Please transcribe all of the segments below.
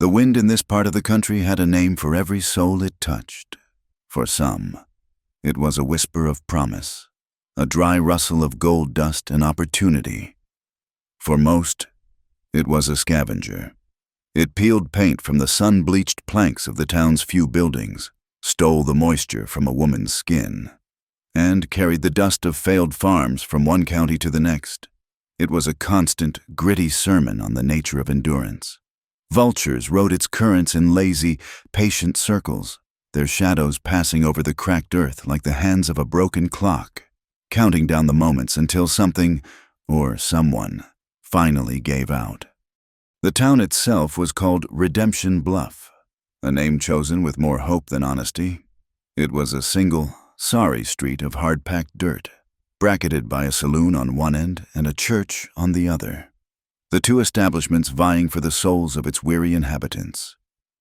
The wind in this part of the country had a name for every soul it touched. For some, it was a whisper of promise, a dry rustle of gold dust and opportunity. For most, it was a scavenger. It peeled paint from the sun-bleached planks of the town's few buildings, stole the moisture from a woman's skin, and carried the dust of failed farms from one county to the next. It was a constant, gritty sermon on the nature of endurance. Vultures rode its currents in lazy, patient circles, their shadows passing over the cracked earth like the hands of a broken clock, counting down the moments until something, or someone, finally gave out. The town itself was called Redemption Bluff, a name chosen with more hope than honesty. It was a single, sorry street of hard-packed dirt, bracketed by a saloon on one end and a church on the other, the two establishments vying for the souls of its weary inhabitants.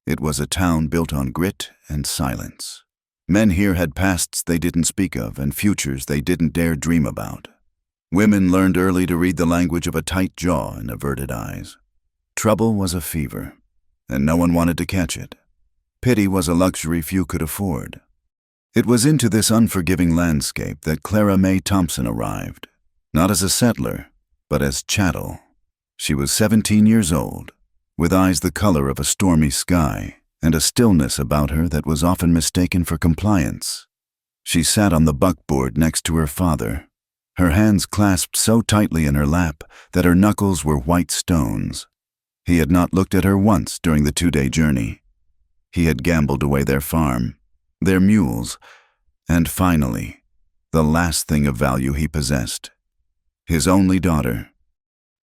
It was a town built on grit and silence. Men here had pasts they didn't speak of and futures they didn't dare dream about. Women learned early to read the language of a tight jaw and averted eyes. Trouble was a fever, and no one wanted to catch it. Pity was a luxury few could afford. It was into this unforgiving landscape that Clara Mae Thompson arrived, not as a settler, but as chattel. She was 17 years old, with eyes the color of a stormy sky, and a stillness about her that was often mistaken for compliance. She sat on the buckboard next to her father, her hands clasped so tightly in her lap that her knuckles were white stones. He had not looked at her once during the 2-day journey. He had gambled away their farm, their mules, and finally, the last thing of value he possessed, his only daughter.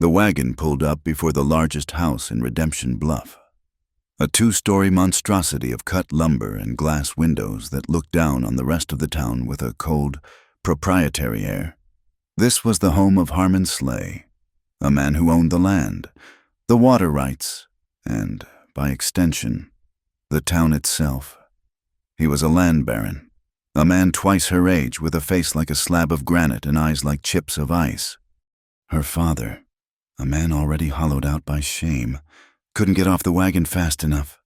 The wagon pulled up before the largest house in Redemption Bluff, a 2-story monstrosity of cut lumber and glass windows that looked down on the rest of the town with a cold, proprietary air. This was the home of Harmon Slay, a man who owned the land, the water rights, and, by extension, the town itself. He was a land baron, a man twice her age with a face like a slab of granite and eyes like chips of ice. Her father, a man already hollowed out by shame, couldn't get off the wagon fast enough.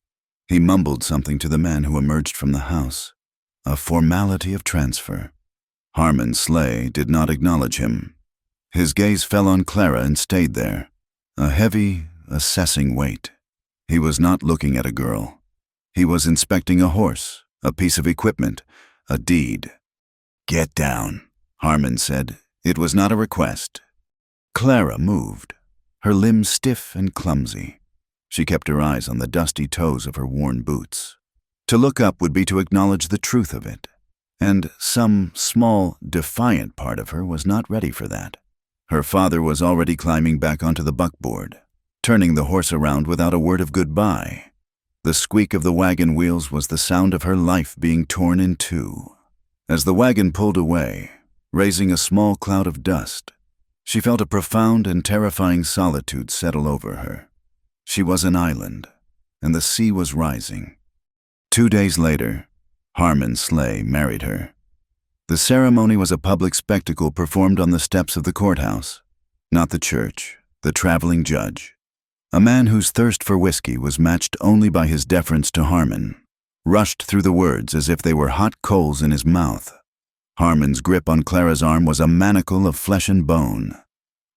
He mumbled something to the man who emerged from the house, a formality of transfer. Harmon Slay did not acknowledge him. His gaze fell on Clara and stayed there, a heavy, assessing weight. He was not looking at a girl. He was inspecting a horse, a piece of equipment, a deed. "Get down," Harmon said. It was not a request. Clara moved, her limbs stiff and clumsy. She kept her eyes on the dusty toes of her worn boots. To look up would be to acknowledge the truth of it, and some small, defiant part of her was not ready for that. Her father was already climbing back onto the buckboard, turning the horse around without a word of goodbye. The squeak of the wagon wheels was the sound of her life being torn in two. As the wagon pulled away, raising a small cloud of dust, she felt a profound and terrifying solitude settle over her. She was an island, and the sea was rising. 2 days later, Harmon Slay married her. The ceremony was a public spectacle performed on the steps of the courthouse, not the church, the traveling judge. A man whose thirst for whiskey was matched only by his deference to Harmon, rushed through the words as if they were hot coals in his mouth. Harmon's grip on Clara's arm was a manacle of flesh and bone.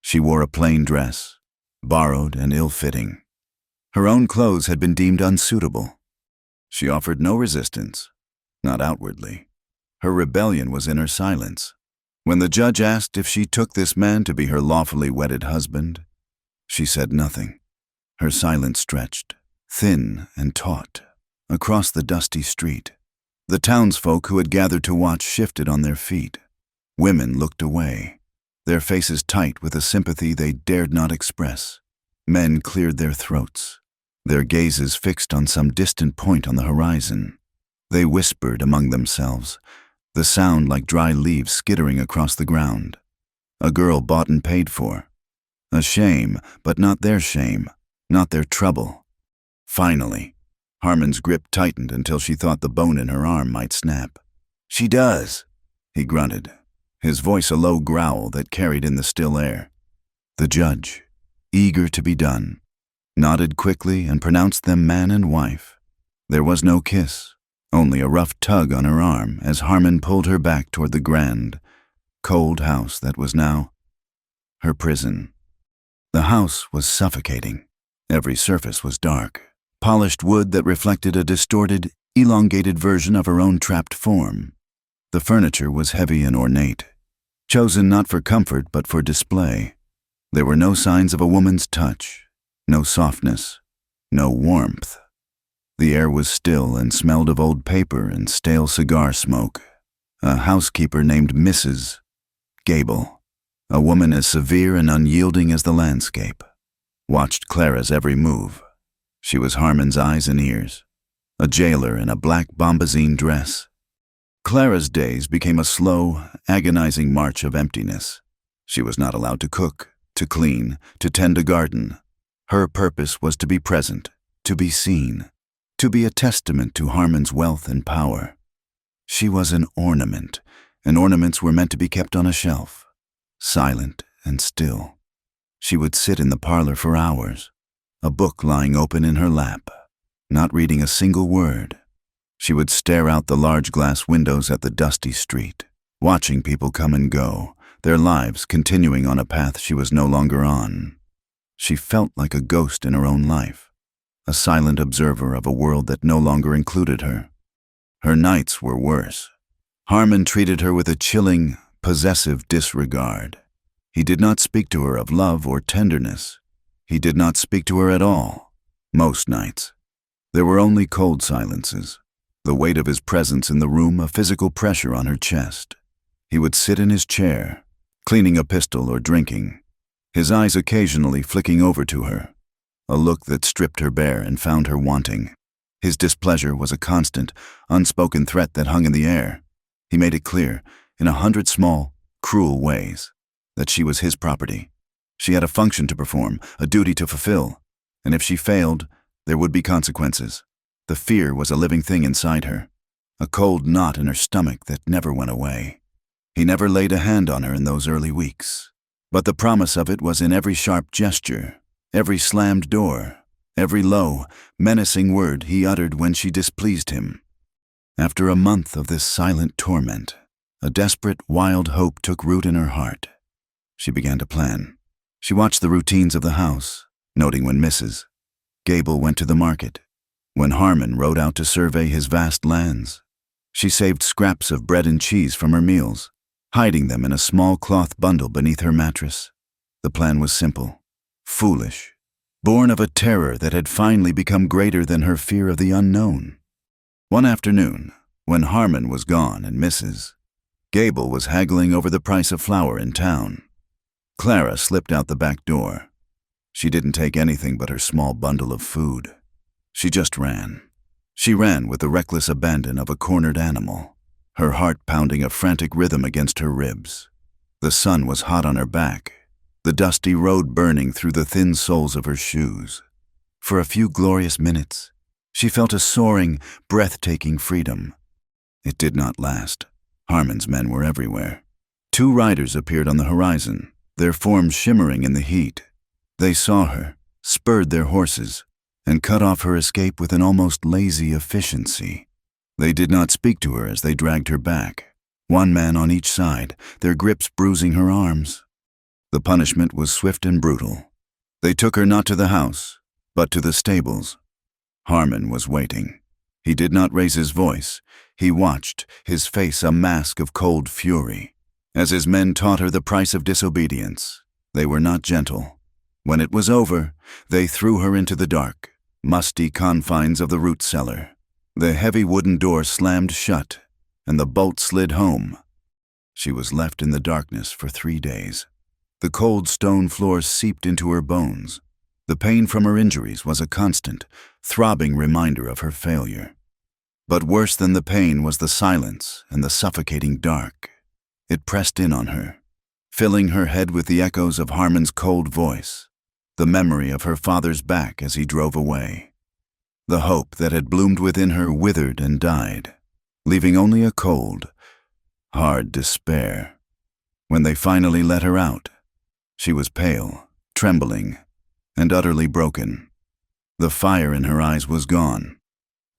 She wore a plain dress, borrowed and ill-fitting. Her own clothes had been deemed unsuitable. She offered no resistance, not outwardly. Her rebellion was in her silence. When the judge asked if she took this man to be her lawfully wedded husband, she said nothing. Her silence stretched, thin and taut, across the dusty street. The townsfolk who had gathered to watch shifted on their feet. Women looked away, their faces tight with a sympathy they dared not express. Men cleared their throats, their gazes fixed on some distant point on the horizon. They whispered among themselves, the sound like dry leaves skittering across the ground. A girl bought and paid for. A shame, but not their shame, not their trouble. Finally, Harmon's grip tightened until she thought the bone in her arm might snap. "She does," he grunted, his voice a low growl that carried in the still air. The judge, eager to be done, nodded quickly, and pronounced them man and wife. There was no kiss, only a rough tug on her arm as Harmon pulled her back toward the grand, cold house that was now her prison. The house was suffocating. Every surface was dark, polished wood that reflected a distorted, elongated version of her own trapped form. The furniture was heavy and ornate, chosen not for comfort but for display. There were no signs of a woman's touch, no softness, no warmth. The air was still and smelled of old paper and stale cigar smoke. A housekeeper named Mrs. Gable, a woman as severe and unyielding as the landscape, watched Clara's every move. She was Harmon's eyes and ears, a jailer in a black bombazine dress. Clara's days became a slow, agonizing march of emptiness. She was not allowed to cook, to clean, to tend a garden. Her purpose was to be present, to be seen, to be a testament to Harmon's wealth and power. She was an ornament, and ornaments were meant to be kept on a shelf, silent and still. She would sit in the parlor for hours, a book lying open in her lap, not reading a single word. She would stare out the large glass windows at the dusty street, watching people come and go, their lives continuing on a path she was no longer on. She felt like a ghost in her own life, a silent observer of a world that no longer included her. Her nights were worse. Harmon treated her with a chilling, possessive disregard. He did not speak to her of love or tenderness. He did not speak to her at all, most nights. There were only cold silences, the weight of his presence in the room, a physical pressure on her chest. He would sit in his chair, cleaning a pistol or drinking, his eyes occasionally flicking over to her, a look that stripped her bare and found her wanting. His displeasure was a constant, unspoken threat that hung in the air. He made it clear, in 100 small, cruel ways, that she was his property. She had a function to perform, a duty to fulfill, and if she failed, there would be consequences. The fear was a living thing inside her, a cold knot in her stomach that never went away. He never laid a hand on her in those early weeks, but the promise of it was in every sharp gesture, every slammed door, every low, menacing word he uttered when she displeased him. After a month of this silent torment, a desperate, wild hope took root in her heart. She began to plan. She watched the routines of the house, noting when Mrs. Gable went to the market, when Harmon rode out to survey his vast lands. She saved scraps of bread and cheese from her meals, hiding them in a small cloth bundle beneath her mattress. The plan was simple, foolish, born of a terror that had finally become greater than her fear of the unknown. One afternoon, when Harmon was gone and Mrs. Gable was haggling over the price of flour in town, Clara slipped out the back door. She didn't take anything but her small bundle of food. She just ran. She ran with the reckless abandon of a cornered animal, her heart pounding a frantic rhythm against her ribs. The sun was hot on her back, the dusty road burning through the thin soles of her shoes. For a few glorious minutes, she felt a soaring, breathtaking freedom. It did not last. Harmon's men were everywhere. 2 riders appeared on the horizon, their forms shimmering in the heat. They saw her, spurred their horses, and cut off her escape with an almost lazy efficiency. They did not speak to her as they dragged her back, 1 man on each side, their grips bruising her arms. The punishment was swift and brutal. They took her not to the house, but to the stables. Harmon was waiting. He did not raise his voice. He watched, his face a mask of cold fury. As his men taught her the price of disobedience, they were not gentle. When it was over, they threw her into the dark, musty confines of the root cellar. The heavy wooden door slammed shut, and the bolt slid home. She was left in the darkness for 3 days. The cold stone floor seeped into her bones. The pain from her injuries was a constant, throbbing reminder of her failure. But worse than the pain was the silence and the suffocating dark. It pressed in on her, filling her head with the echoes of Harmon's cold voice, the memory of her father's back as he drove away. The hope that had bloomed within her withered and died, leaving only a cold, hard despair. When they finally let her out, she was pale, trembling, and utterly broken. The fire in her eyes was gone,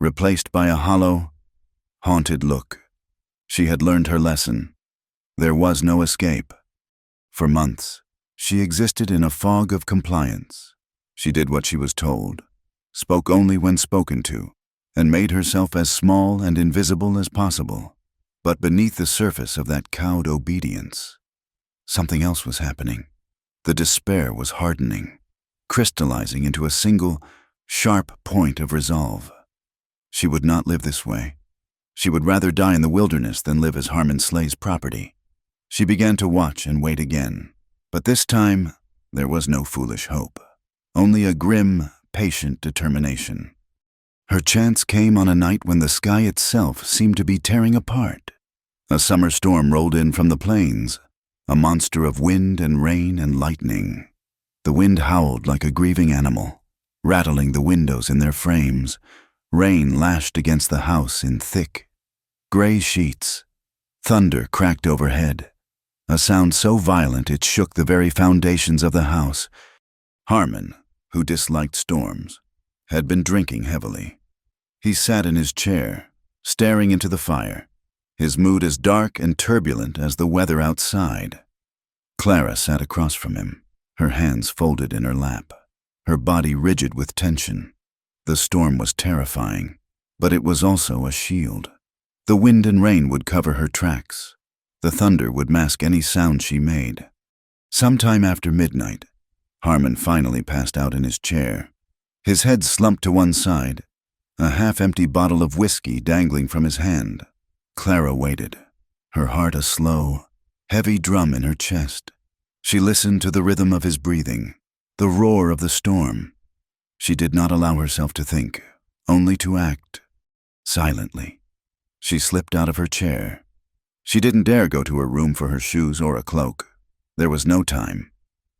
replaced by a hollow, haunted look. She had learned her lesson. There was no escape. For months, she existed in a fog of compliance. She did what she was told, spoke only when spoken to, and made herself as small and invisible as possible. But beneath the surface of that cowed obedience, something else was happening. The despair was hardening, crystallizing into a single, sharp point of resolve. She would not live this way. She would rather die in the wilderness than live as Harmon Slay's property. She began to watch and wait again, but this time there was no foolish hope, only a grim, patient determination. Her chance came on a night when the sky itself seemed to be tearing apart. A summer storm rolled in from the plains, a monster of wind and rain and lightning. The wind howled like a grieving animal, rattling the windows in their frames. Rain lashed against the house in thick, gray sheets. Thunder cracked overhead, a sound so violent it shook the very foundations of the house. Harmon, who disliked storms, had been drinking heavily. He sat in his chair, staring into the fire, his mood as dark and turbulent as the weather outside. Clara sat across from him, her hands folded in her lap, her body rigid with tension. The storm was terrifying, but it was also a shield. The wind and rain would cover her tracks. The thunder would mask any sound she made. Sometime after midnight, Harmon finally passed out in his chair, his head slumped to one side, a half-empty bottle of whiskey dangling from his hand. Clara waited, her heart a slow, heavy drum in her chest. She listened to the rhythm of his breathing, the roar of the storm. She did not allow herself to think, only to act. Silently, she slipped out of her chair. She didn't dare go to her room for her shoes or a cloak. There was no time.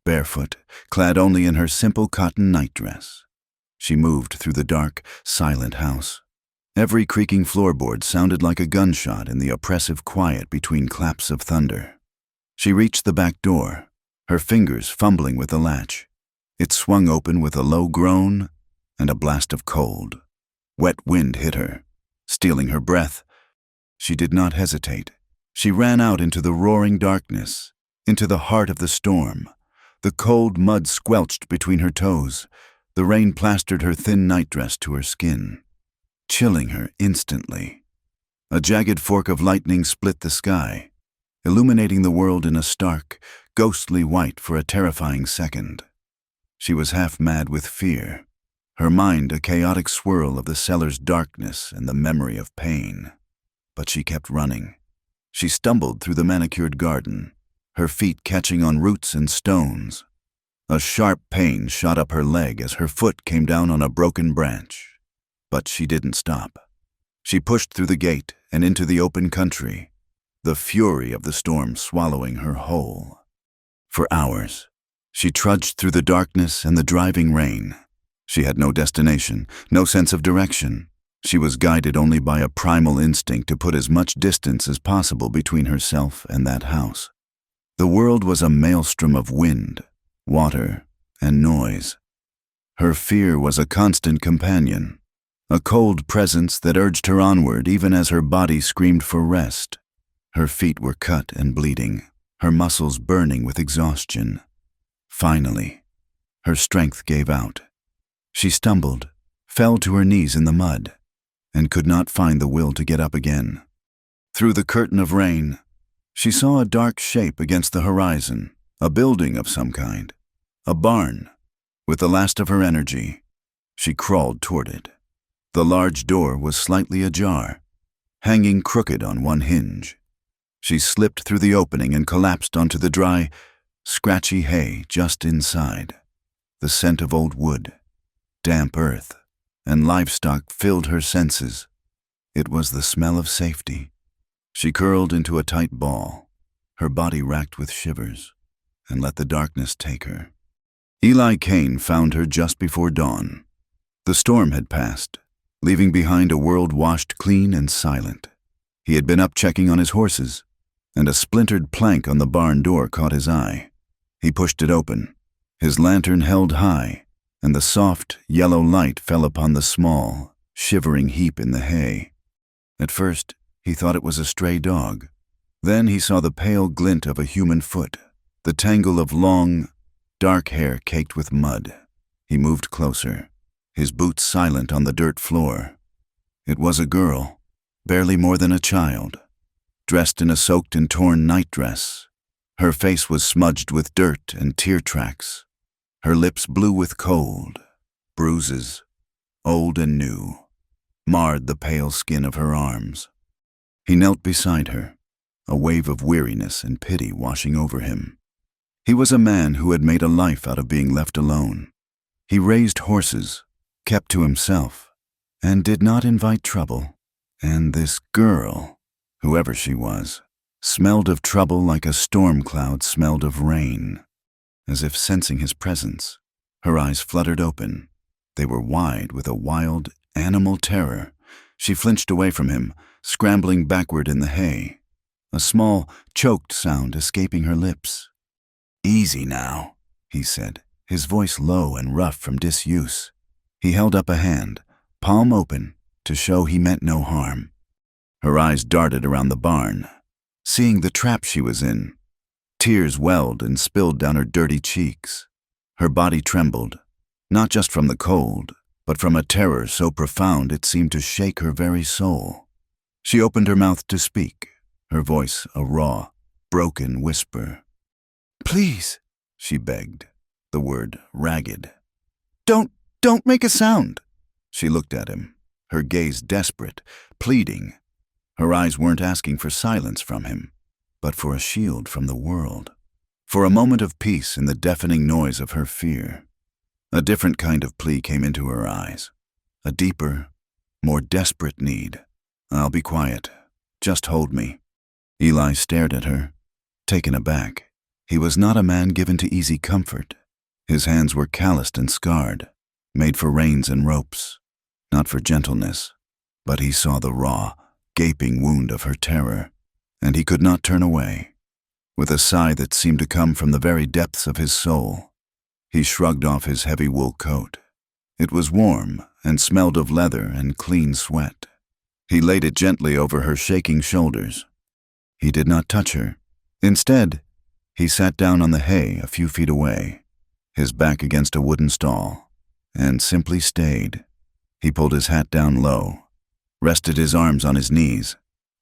Barefoot, clad only in her simple cotton nightdress, she moved through the dark, silent house. Every creaking floorboard sounded like a gunshot in the oppressive quiet between claps of thunder. She reached the back door, her fingers fumbling with the latch. It swung open with a low groan and a blast of cold. Wet wind hit her, stealing her breath. She did not hesitate. She ran out into the roaring darkness, into the heart of the storm. The cold mud squelched between her toes. The rain plastered her thin nightdress to her skin, chilling her instantly. A jagged fork of lightning split the sky, illuminating the world in a stark, ghostly white for a terrifying second. She was half mad with fear, her mind a chaotic swirl of the cellar's darkness and the memory of pain. But she kept running. She stumbled through the manicured garden, her feet catching on roots and stones. A sharp pain shot up her leg as her foot came down on a broken branch. But she didn't stop. She pushed through the gate and into the open country, the fury of the storm swallowing her whole. For hours, she trudged through the darkness and the driving rain. She had no destination, no sense of direction. She was guided only by a primal instinct to put as much distance as possible between herself and that house. The world was a maelstrom of wind, water, and noise. Her fear was a constant companion, a cold presence that urged her onward even as her body screamed for rest. Her feet were cut and bleeding, her muscles burning with exhaustion. Finally, her strength gave out. She stumbled, fell to her knees in the mud, and could not find the will to get up again. Through the curtain of rain, she saw a dark shape against the horizon, a building of some kind, a barn. With the last of her energy, she crawled toward it. The large door was slightly ajar, hanging crooked on one hinge. She slipped through the opening and collapsed onto the dry, scratchy hay just inside. The scent of old wood, damp earth, and livestock filled her senses. It was the smell of safety. She curled into a tight ball, her body racked with shivers, and let the darkness take her. Eli Kane found her just before dawn. The storm had passed, leaving behind a world washed clean and silent. He had been up checking on his horses, and a splintered plank on the barn door caught his eye. He pushed it open, his lantern held high, and the soft, yellow light fell upon the small, shivering heap in the hay. At first, he thought it was a stray dog. Then he saw the pale glint of a human foot, the tangle of long, dark hair caked with mud. He moved closer, his boots silent on the dirt floor. It was a girl, barely more than a child, dressed in a soaked and torn nightdress. Her face was smudged with dirt and tear tracks, her lips blue with cold. Bruises, old and new, marred the pale skin of her arms. He knelt beside her, a wave of weariness and pity washing over him. He was a man who had made a life out of being left alone. He raised horses, kept to himself, and did not invite trouble. And this girl, whoever she was, smelled of trouble like a storm cloud smelled of rain. As if sensing his presence, her eyes fluttered open. They were wide with a wild, animal terror. She flinched away from him, scrambling backward in the hay, a small, choked sound escaping her lips. "Easy now," he said, his voice low and rough from disuse. He held up a hand, palm open, to show he meant no harm. Her eyes darted around the barn, seeing the trap she was in. Tears welled and spilled down her dirty cheeks. Her body trembled, not just from the cold, but from a terror so profound it seemed to shake her very soul. She opened her mouth to speak, her voice a raw, broken whisper. "Please," she begged, the word ragged. Don't make a sound." She looked at him, her gaze desperate, pleading. Her eyes weren't asking for silence from him, but for a shield from the world, for a moment of peace in the deafening noise of her fear. A different kind of plea came into her eyes, a deeper, more desperate need. "I'll be quiet. Just hold me." Eli stared at her, taken aback. He was not a man given to easy comfort. His hands were calloused and scarred, made for reins and ropes, not for gentleness. But he saw the raw, gaping wound of her terror, and he could not turn away. With a sigh that seemed to come from the very depths of his soul, he shrugged off his heavy wool coat. It was warm and smelled of leather and clean sweat. He laid it gently over her shaking shoulders. He did not touch her. Instead, he sat down on the hay a few feet away, his back against a wooden stall, and simply stayed. He pulled his hat down low, rested his arms on his knees,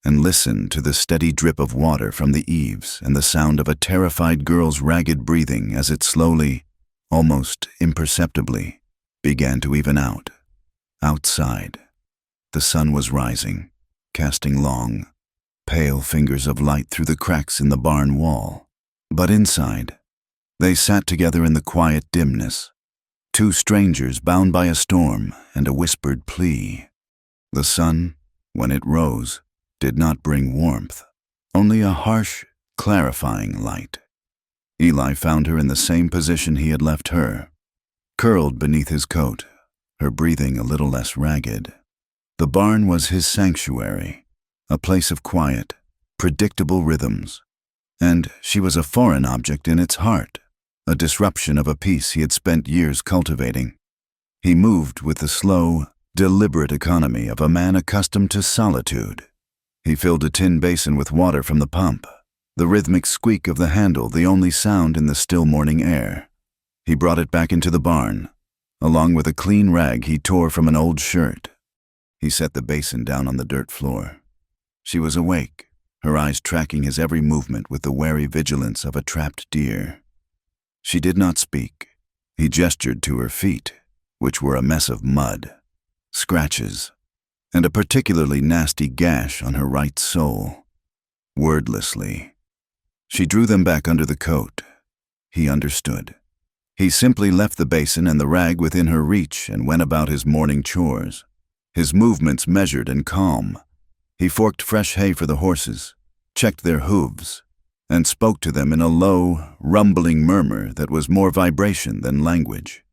and listened to the steady drip of water from the eaves and the sound of a terrified girl's ragged breathing as it slowly, almost imperceptibly, began to even out. Outside, the sun was rising, casting long, pale fingers of light through the cracks in the barn wall. But inside, they sat together in the quiet dimness, two strangers bound by a storm and a whispered plea. The sun, when it rose, did not bring warmth, only a harsh, clarifying light. Eli found her in the same position he had left her, curled beneath his coat, her breathing a little less ragged. The barn was his sanctuary, a place of quiet, predictable rhythms, and she was a foreign object in its heart, a disruption of a peace he had spent years cultivating. He moved with the slow, deliberate economy of a man accustomed to solitude. He filled a tin basin with water from the pump, the rhythmic squeak of the handle the only sound in the still morning air. He brought it back into the barn, along with a clean rag he tore from an old shirt. He set the basin down on the dirt floor. She was awake, her eyes tracking his every movement with the wary vigilance of a trapped deer. She did not speak. He gestured to her feet, which were a mess of mud, scratches, and a particularly nasty gash on her right sole. Wordlessly, she drew them back under the coat. He understood. He simply left the basin and the rag within her reach and went about his morning chores, his movements measured and calm. He forked fresh hay for the horses, checked their hooves, and spoke to them in a low, rumbling murmur that was more vibration than language.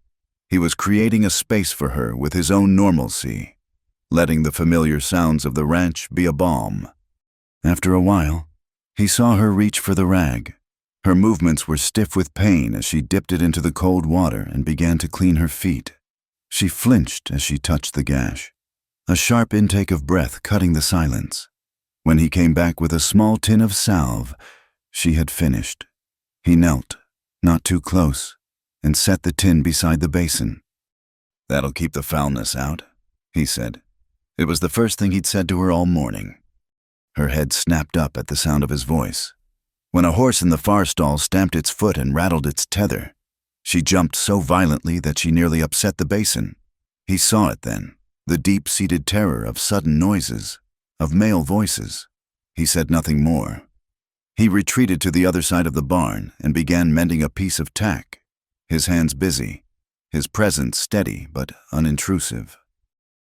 He was creating a space for her with his own normalcy, letting the familiar sounds of the ranch be a balm. After a while, he saw her reach for the rag, Her movements were stiff with pain as she dipped it into the cold water and began to clean her feet. She flinched as she touched the gash, a sharp intake of breath cutting the silence. When he came back with a small tin of salve, she had finished. He knelt, not too close, and set the tin beside the basin. "That'll keep the foulness out," he said. It was the first thing he'd said to her all morning. Her head snapped up at the sound of his voice. When a horse in the far stall stamped its foot and rattled its tether, she jumped so violently that she nearly upset the basin. He saw it then, the deep-seated terror of sudden noises, of male voices. He said nothing more. He retreated to the other side of the barn and began mending a piece of tack, his hands busy, his presence steady but unintrusive.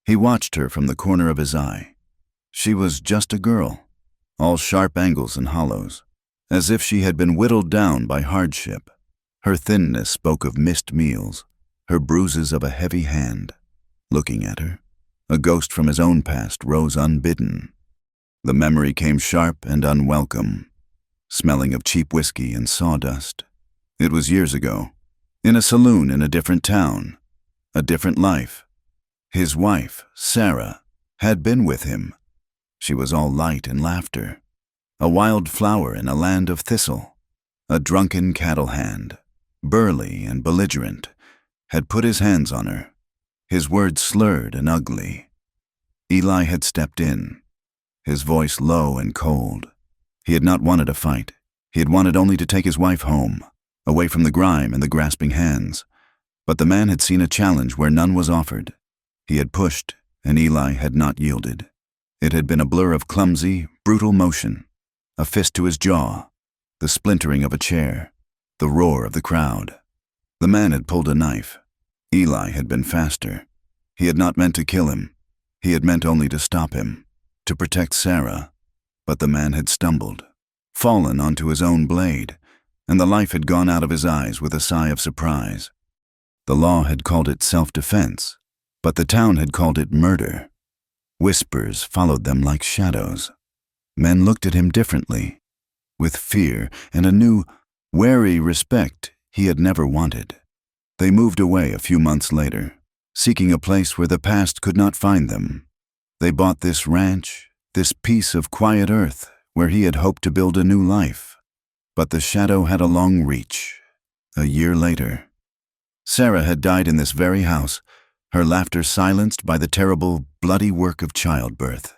He watched her from the corner of his eye. She was just a girl, all sharp angles and hollows, as if she had been whittled down by hardship. Her thinness spoke of missed meals, her bruises of a heavy hand. Looking at her, a ghost from his own past rose unbidden. The memory came sharp and unwelcome, smelling of cheap whiskey and sawdust. It was years ago, in a saloon in a different town, a different life. His wife, Sarah, had been with him. She was all light and laughter, a wild flower in a land of thistle. A drunken cattle hand, burly and belligerent, had put his hands on her, his words slurred and ugly. Eli had stepped in, his voice low and cold. He had not wanted a fight. He had wanted only to take his wife home, away from the grime and the grasping hands. But the man had seen a challenge where none was offered. He had pushed, and Eli had not yielded. It had been a blur of clumsy, brutal motion, a fist to his jaw, the splintering of a chair, the roar of the crowd. The man had pulled a knife. Eli had been faster. He had not meant to kill him. He had meant only to stop him, to protect Sarah. But the man had stumbled, fallen onto his own blade, and the life had gone out of his eyes with a sigh of surprise. The law had called it self-defense, but the town had called it murder. Whispers followed them like shadows. Men looked at him differently, with fear and a new, wary respect he had never wanted. They moved away a few months later, seeking a place where the past could not find them. They bought this ranch, this piece of quiet earth where he had hoped to build a new life. But the shadow had a long reach. A year later, Sarah had died in this very house, her laughter silenced by the terrible, bloody work of childbirth.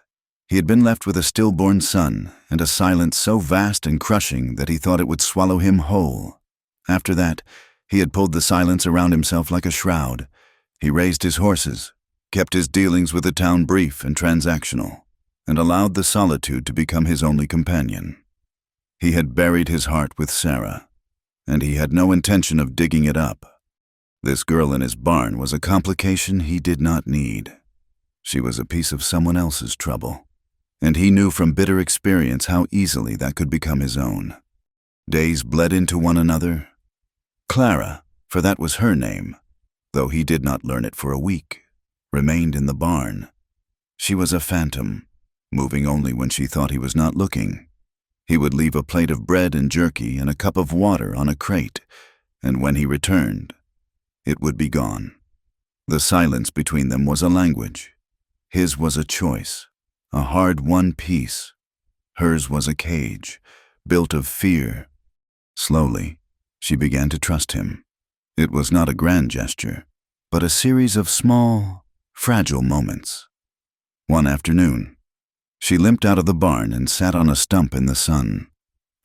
He had been left with a stillborn son and a silence so vast and crushing that he thought it would swallow him whole. After that, he had pulled the silence around himself like a shroud. He raised his horses, kept his dealings with the town brief and transactional, and allowed the solitude to become his only companion. He had buried his heart with Sarah, and he had no intention of digging it up. This girl in his barn was a complication he did not need. She was a piece of someone else's trouble, and he knew from bitter experience how easily that could become his own. Days bled into one another. Clara, for that was her name, though he did not learn it for a week, remained in the barn. She was a phantom, moving only when she thought he was not looking. He would leave a plate of bread and jerky and a cup of water on a crate, and when he returned, it would be gone. The silence between them was a language. His was a choice, a hard-won peace. Hers was a cage, built of fear. Slowly, she began to trust him. It was not a grand gesture, but a series of small, fragile moments. One afternoon, she limped out of the barn and sat on a stump in the sun,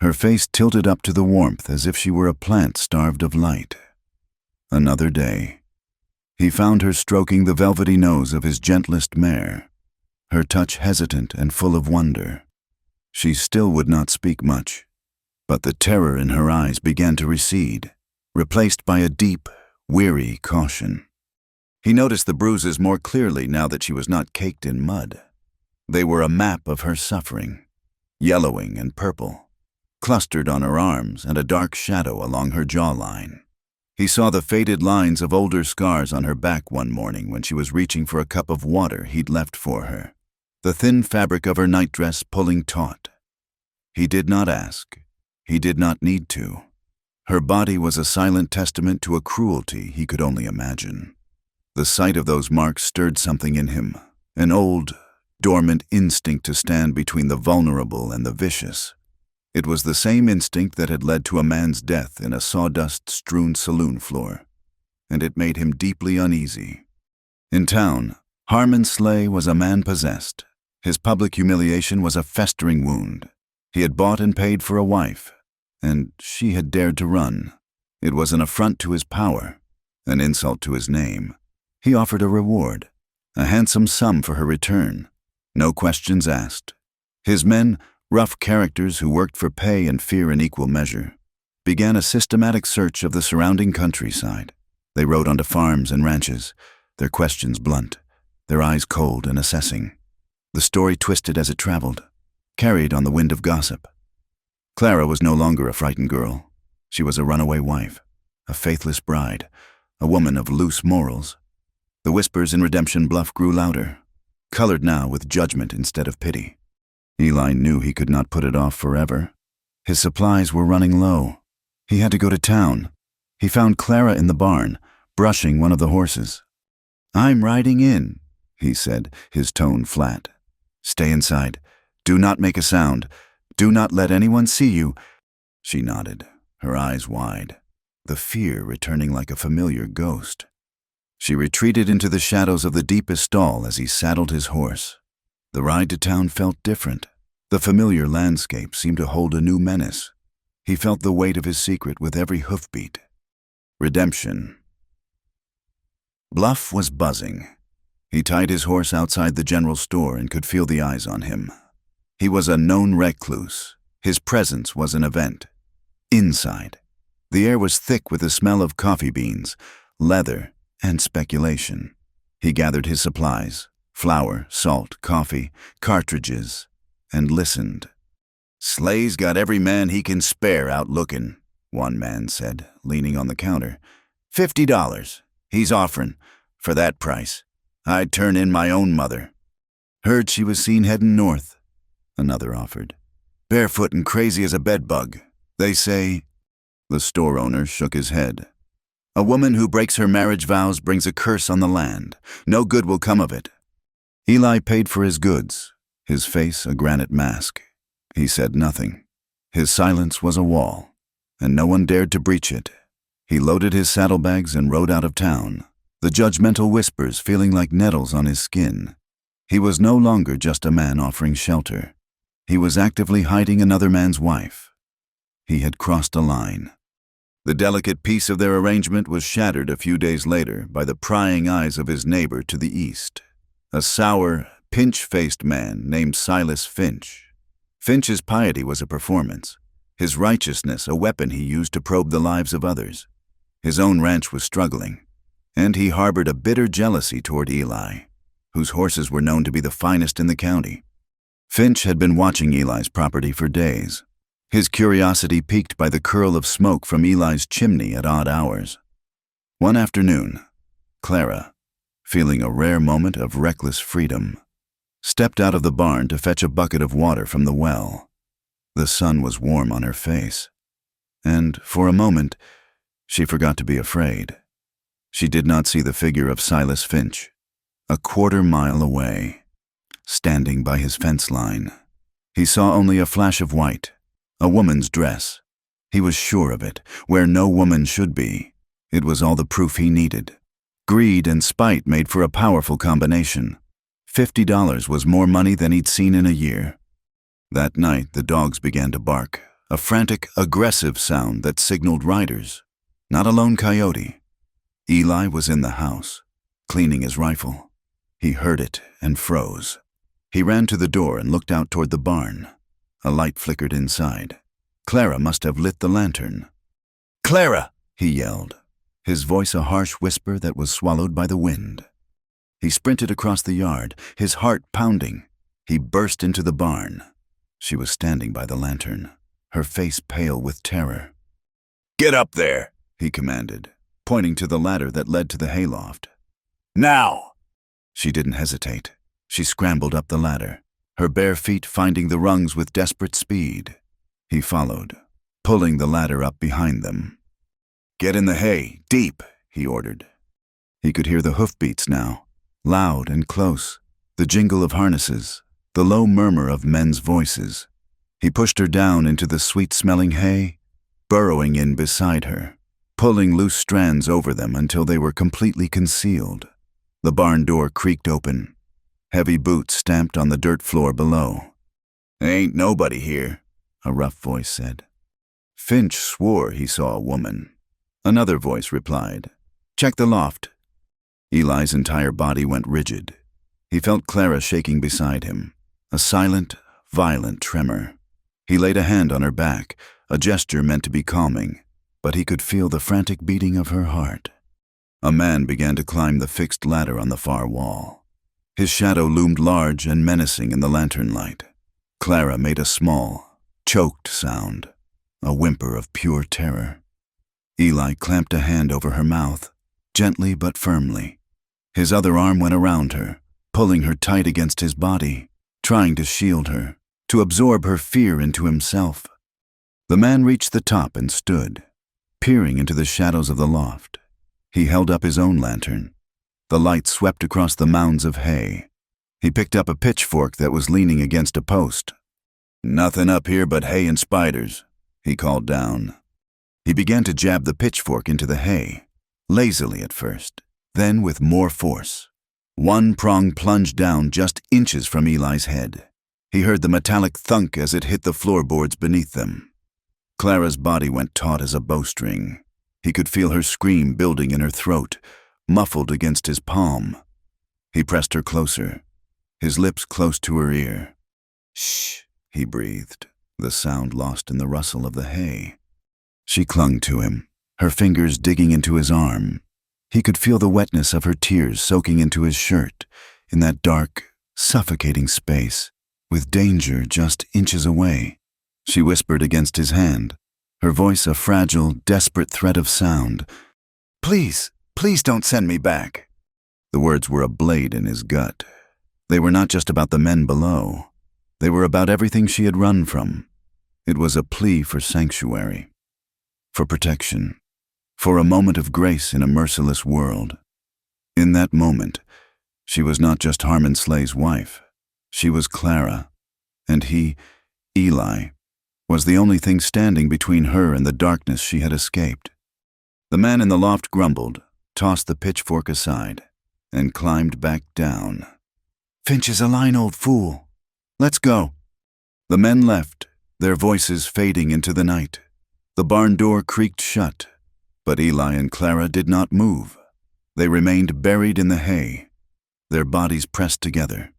her face tilted up to the warmth as if she were a plant starved of light. Another day. He found her stroking the velvety nose of his gentlest mare, her touch hesitant and full of wonder. She still would not speak much, but the terror in her eyes began to recede, replaced by a deep, weary caution. He noticed the bruises more clearly now that she was not caked in mud. They were a map of her suffering, yellowing and purple, clustered on her arms and a dark shadow along her jawline. He saw the faded lines of older scars on her back one morning when she was reaching for a cup of water he'd left for her, the thin fabric of her nightdress pulling taut. He did not ask. He did not need to. Her body was a silent testament to a cruelty he could only imagine. The sight of those marks stirred something in him, an old, dormant instinct to stand between the vulnerable and the vicious. It was the same instinct that had led to a man's death in a sawdust-strewn saloon floor, and it made him deeply uneasy. In town, Harmon Slay was a man possessed. His public humiliation was a festering wound. He had bought and paid for a wife, and she had dared to run. It was an affront to his power, an insult to his name. He offered a reward, a handsome sum for her return. No questions asked. His men, rough characters who worked for pay and fear in equal measure, began a systematic search of the surrounding countryside. They rode onto farms and ranches, their questions blunt, their eyes cold and assessing. The story twisted as it traveled, carried on the wind of gossip. Clara was no longer a frightened girl. She was a runaway wife, a faithless bride, a woman of loose morals. The whispers in Redemption Bluff grew louder, colored now with judgment instead of pity. Eli knew he could not put it off forever. His supplies were running low. He had to go to town. He found Clara in the barn, brushing one of the horses. "I'm riding in," he said, his tone flat. "Stay inside. Do not make a sound. Do not let anyone see you." She nodded, her eyes wide, the fear returning like a familiar ghost. She retreated into the shadows of the deepest stall as he saddled his horse. The ride to town felt different. The familiar landscape seemed to hold a new menace. He felt the weight of his secret with every hoofbeat. Redemption. Bluff was buzzing. He tied his horse outside the general store and could feel the eyes on him. He was a known recluse. His presence was an event. Inside, the air was thick with the smell of coffee beans, leather, and speculation. He gathered his supplies, flour, salt, coffee, cartridges, and listened. "Slay's got every man he can spare out looking," one man said, leaning on the counter. $50. He's offering. For that price, I'd turn in my own mother. "Heard she was seen heading north," another offered. "Barefoot and crazy as a bedbug. They say—" The store owner shook his head. "A woman who breaks her marriage vows brings a curse on the land. No good will come of it." Eli paid for his goods, his face a granite mask. He said nothing. His silence was a wall, and no one dared to breach it. He loaded his saddlebags and rode out of town, the judgmental whispers feeling like nettles on his skin. He was no longer just a man offering shelter. He was actively hiding another man's wife. He had crossed a line. The delicate peace of their arrangement was shattered a few days later by the prying eyes of his neighbor to the east, a sour, pinch-faced man named Silas Finch. Finch's piety was a performance, his righteousness a weapon he used to probe the lives of others. His own ranch was struggling, and he harbored a bitter jealousy toward Eli, whose horses were known to be the finest in the county. Finch had been watching Eli's property for days, his curiosity piqued by the curl of smoke from Eli's chimney at odd hours. One afternoon, Clara, feeling a rare moment of reckless freedom, stepped out of the barn to fetch a bucket of water from the well. The sun was warm on her face, and for a moment, she forgot to be afraid. She did not see the figure of Silas Finch, a quarter-mile away, standing by his fence line. He saw only a flash of white, a woman's dress. He was sure of it, where no woman should be. It was all the proof he needed. Greed and spite made for a powerful combination. $50 was more money than he'd seen in a year. That night, the dogs began to bark, a frantic, aggressive sound that signaled riders, not a lone coyote. Eli was in the house, cleaning his rifle. He heard it and froze. He ran to the door and looked out toward the barn. A light flickered inside. Clara must have lit the lantern. "Clara!" he yelled, his voice a harsh whisper that was swallowed by the wind. He sprinted across the yard, his heart pounding. He burst into the barn. She was standing by the lantern, her face pale with terror. "Get up there," he commanded, pointing to the ladder that led to the hayloft. "Now!" She didn't hesitate. She scrambled up the ladder, her bare feet finding the rungs with desperate speed. He followed. pulling the ladder up behind them. "Get in the hay, deep," he ordered. He could hear the hoofbeats now, loud and close, the jingle of harnesses, the low murmur of men's voices. He pushed her down into the sweet-smelling hay, burrowing in beside her, pulling loose strands over them until they were completely concealed. The barn door creaked open. Heavy boots stamped on the dirt floor below. "Ain't nobody here," a rough voice said. Finch swore he saw a woman. Another voice replied, "Check the loft." Eli's entire body went rigid. He felt Clara shaking beside him, a silent, violent tremor. He laid a hand on her back, a gesture meant to be calming, but he could feel the frantic beating of her heart. A man began to climb the fixed ladder on the far wall. His shadow loomed large and menacing in the lantern light. Clara made a small, choked sound, a whimper of pure terror. Eli clamped a hand over her mouth, gently but firmly. His other arm went around her, pulling her tight against his body, trying to shield her, to absorb her fear into himself. The man reached the top and stood, peering into the shadows of the loft. He held up his own lantern. The light swept across the mounds of hay. He picked up a pitchfork that was leaning against a post. "Nothing up here but hay and spiders," he called down. He began to jab the pitchfork into the hay, lazily at first, then with more force. One prong plunged down just inches from Eli's head. He heard the metallic thunk as it hit the floorboards beneath them. Clara's body went taut as a bowstring. He could feel her scream building in her throat, muffled against his palm. He pressed her closer, his lips close to her ear. "Shh," he breathed, the sound lost in the rustle of the hay. She clung to him, her fingers digging into his arm. He could feel the wetness of her tears soaking into his shirt, in that dark, suffocating space, with danger just inches away. She whispered against his hand, her voice a fragile, desperate thread of sound. "Please, please don't send me back." The words were a blade in his gut. They were not just about the men below. They were about everything she had run from. It was a plea for sanctuary, for protection, for a moment of grace in a merciless world. In that moment, she was not just Harmon Slay's wife. She was Clara, and he, Eli, was the only thing standing between her and the darkness she had escaped. The man in the loft grumbled, tossed the pitchfork aside, and climbed back down. "Finch is a lying old fool. Let's go." The men left, their voices fading into the night. The barn door creaked shut, but Eli and Clara did not move. They remained buried in the hay, their bodies pressed together,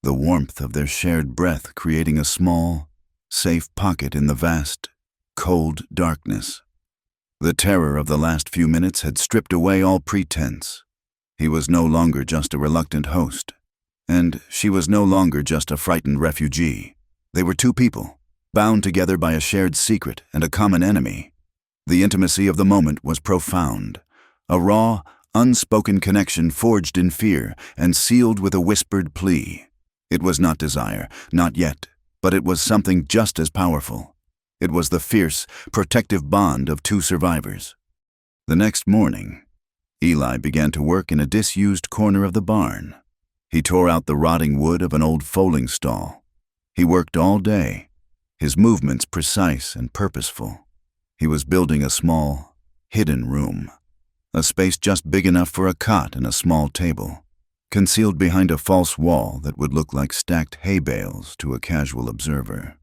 the warmth of their shared breath creating a small, safe pocket in the vast, cold darkness. The terror of the last few minutes had stripped away all pretense. He was no longer just a reluctant host, and she was no longer just a frightened refugee. They were two people, bound together by a shared secret and a common enemy. The intimacy of the moment was profound, a raw, unspoken connection forged in fear and sealed with a whispered plea. It was not desire, not yet, but it was something just as powerful. It was the fierce, protective bond of two survivors. The next morning, Eli began to work in a disused corner of the barn. He tore out the rotting wood of an old foaling stall. He worked all day, his movements precise and purposeful. He was building a small, hidden room, a space just big enough for a cot and a small table, concealed behind a false wall that would look like stacked hay bales to a casual observer.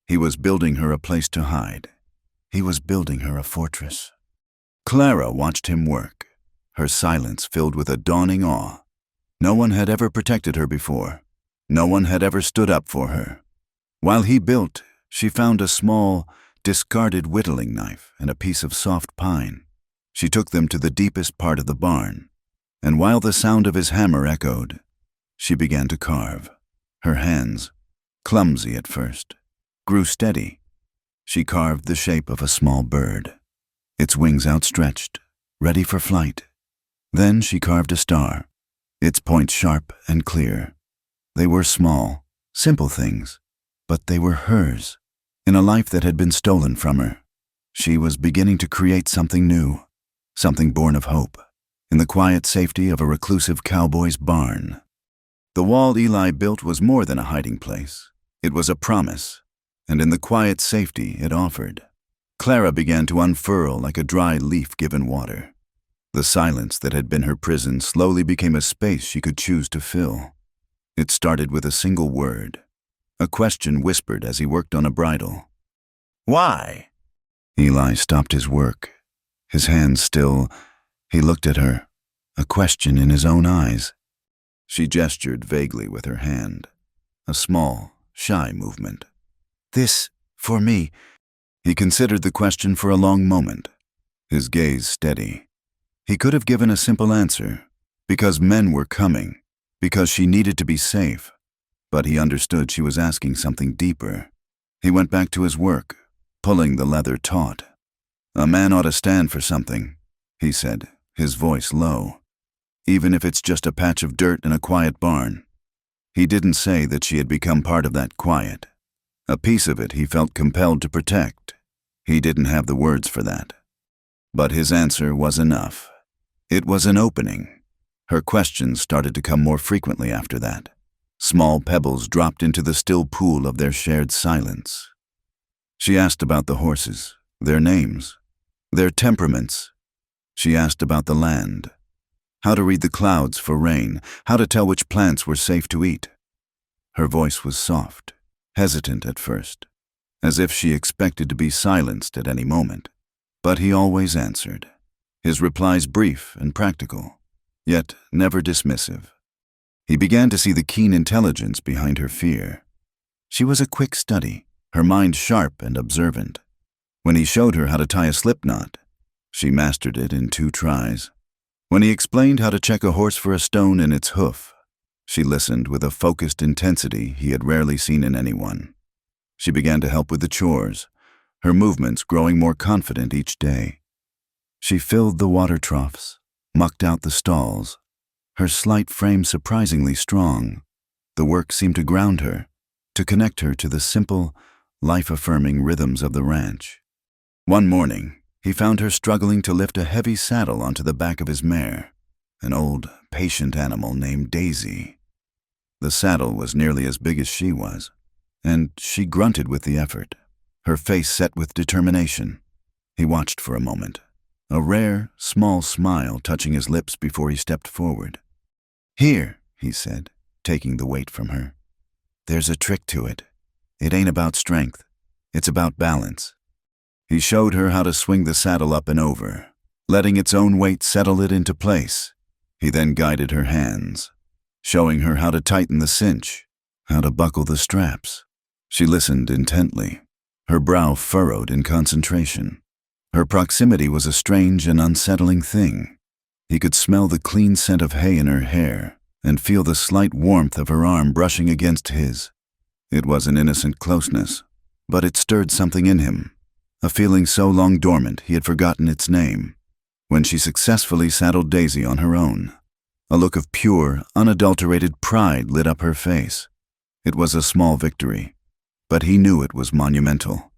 He was building her a place to hide. He was building her a fortress. Clara watched him work, her silence filled with a dawning awe. No one had ever protected her before. No one had ever stood up for her. While he built, she found a small, discarded whittling knife and a piece of soft pine. She took them to the deepest part of the barn, and while the sound of his hammer echoed, she began to carve. Her hands, clumsy at first, grew steady. She carved the shape of a small bird, its wings outstretched, ready for flight. Then she carved a star, its points sharp and clear. They were small, simple things, but they were hers. In a life that had been stolen from her, she was beginning to create something new, something born of hope, in the quiet safety of a reclusive cowboy's barn. The wall Eli built was more than a hiding place. It was a promise, and in the quiet safety it offered, Clara began to unfurl like a dry leaf given water. The silence that had been her prison slowly became a space she could choose to fill. It started with a single word, a question whispered as he worked on a bridle. "Why?" Eli stopped his work. His hands still, he looked at her, a question in his own eyes. She gestured vaguely with her hand, a small, shy movement. "This, for me." He considered the question for a long moment, his gaze steady. He could have given a simple answer, because men were coming, because she needed to be safe, but he understood she was asking something deeper. He went back to his work, pulling the leather taut. "A man ought to stand for something," he said, his voice low, "even if it's just a patch of dirt in a quiet barn." He didn't say that she had become part of that quiet. A piece of it he felt compelled to protect. He didn't have the words for that. But his answer was enough. It was an opening. Her questions started to come more frequently after that. Small pebbles dropped into the still pool of their shared silence. She asked about the horses, their names, their temperaments. She asked about the land, how to read the clouds for rain, how to tell which plants were safe to eat. Her voice was soft, hesitant at first, as if she expected to be silenced at any moment. But he always answered, his replies brief and practical, yet never dismissive. He began to see the keen intelligence behind her fear. She was a quick study, her mind sharp and observant. When he showed her how to tie a slip knot, she mastered it in 2 tries. When he explained how to check a horse for a stone in its hoof, she listened with a focused intensity he had rarely seen in anyone. She began to help with the chores, her movements growing more confident each day. She filled the water troughs, mucked out the stalls, her slight frame surprisingly strong. The work seemed to ground her, to connect her to the simple, life-affirming rhythms of the ranch. One morning, he found her struggling to lift a heavy saddle onto the back of his mare, an old, patient animal named Daisy. The saddle was nearly as big as she was, and she grunted with the effort, her face set with determination. He watched for a moment, a rare, small smile touching his lips before he stepped forward. "Here," he said, taking the weight from her. "There's a trick to it. It ain't about strength. It's about balance." He showed her how to swing the saddle up and over, letting its own weight settle it into place. He then guided her hands, showing her how to tighten the cinch, how to buckle the straps. She listened intently, her brow furrowed in concentration. Her proximity was a strange and unsettling thing. He could smell the clean scent of hay in her hair and feel the slight warmth of her arm brushing against his. It was an innocent closeness, but it stirred something in him, a feeling so long dormant he had forgotten its name. When she successfully saddled Daisy on her own, a look of pure, unadulterated pride lit up her face. It was a small victory, but he knew it was monumental.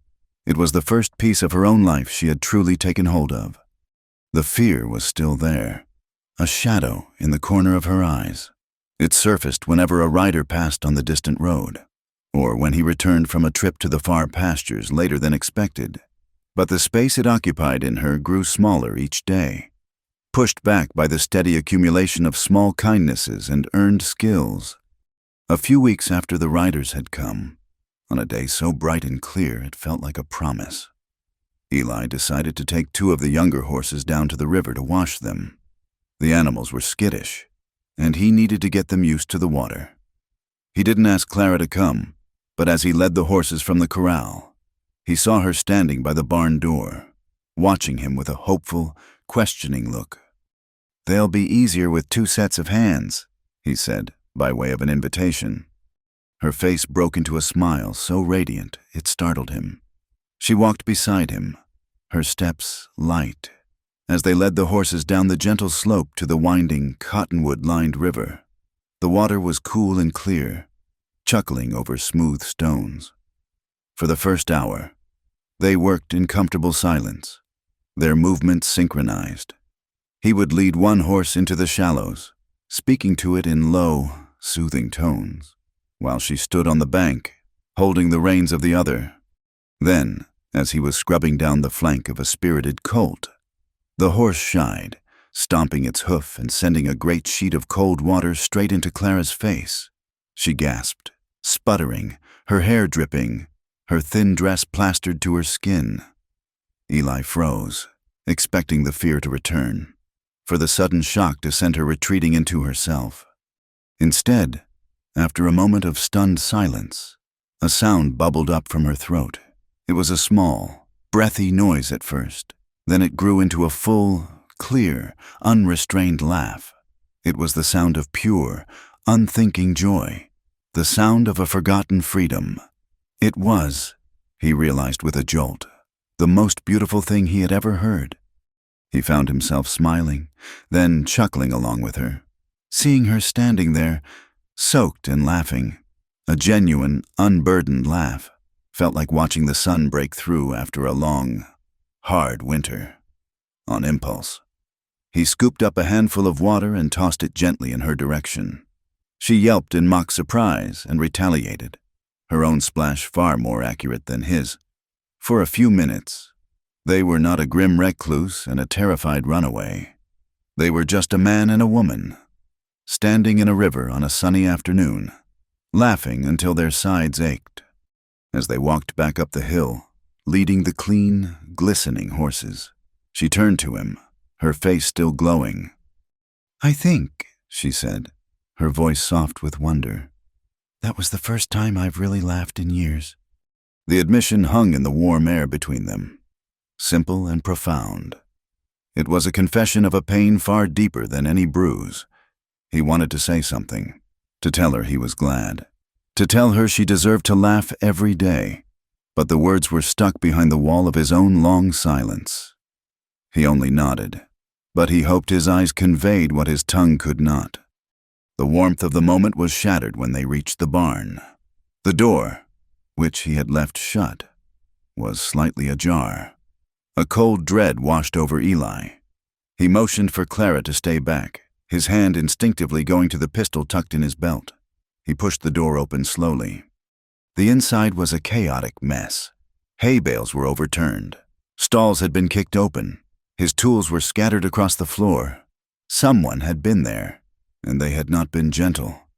It was the first piece of her own life she had truly taken hold of. The fear was still there, a shadow in the corner of her eyes. It surfaced whenever a rider passed on the distant road, or when he returned from a trip to the far pastures later than expected. But the space it occupied in her grew smaller each day, pushed back by the steady accumulation of small kindnesses and earned skills. A few weeks after the riders had come, on a day so bright and clear it felt like a promise, Eli decided to take 2 of the younger horses down to the river to wash them. The animals were skittish, and he needed to get them used to the water. He didn't ask Clara to come, but as he led the horses from the corral, he saw her standing by the barn door, watching him with a hopeful, questioning look. "They'll be easier with 2 sets of hands," he said, by way of an invitation. Her face broke into a smile so radiant it startled him. She walked beside him, her steps light, as they led the horses down the gentle slope to the winding, cottonwood-lined river. The water was cool and clear, chuckling over smooth stones. For the first hour, they worked in comfortable silence, their movements synchronized. He would lead one horse into the shallows, speaking to it in low, soothing tones, while she stood on the bank, holding the reins of the other. Then, as he was scrubbing down the flank of a spirited colt, the horse shied, stomping its hoof and sending a great sheet of cold water straight into Clara's face. She gasped, sputtering, her hair dripping, her thin dress plastered to her skin. Eli froze, expecting the fear to return, for the sudden shock to send her retreating into herself. Instead, after a moment of stunned silence, a sound bubbled up from her throat. It was a small, breathy noise at first. Then it grew into a full, clear, unrestrained laugh. It was the sound of pure, unthinking joy, the sound of a forgotten freedom. It was, he realized with a jolt, the most beautiful thing he had ever heard. He found himself smiling, then chuckling along with her, seeing her standing there, soaked and laughing. A genuine, unburdened laugh felt like watching the sun break through after a long, hard winter. On impulse, he scooped up a handful of water and tossed it gently in her direction. She yelped in mock surprise and retaliated, her own splash far more accurate than his. For a few minutes, they were not a grim recluse and a terrified runaway. They were just a man and a woman, standing in a river on a sunny afternoon, laughing until their sides ached. As they walked back up the hill, leading the clean, glistening horses, she turned to him, her face still glowing. "I think," she said, her voice soft with wonder, "that was the first time I've really laughed in years." The admission hung in the warm air between them, simple and profound. It was a confession of a pain far deeper than any bruise. He wanted to say something, to tell her he was glad, to tell her she deserved to laugh every day, but the words were stuck behind the wall of his own long silence. He only nodded, but he hoped his eyes conveyed what his tongue could not. The warmth of the moment was shattered when they reached the barn. The door, which he had left shut, was slightly ajar. A cold dread washed over Eli. He motioned for Clara to stay back, his hand instinctively going to the pistol tucked in his belt. He pushed the door open slowly. The inside was a chaotic mess. Hay bales were overturned. Stalls had been kicked open. His tools were scattered across the floor. Someone had been there, and they had not been gentle.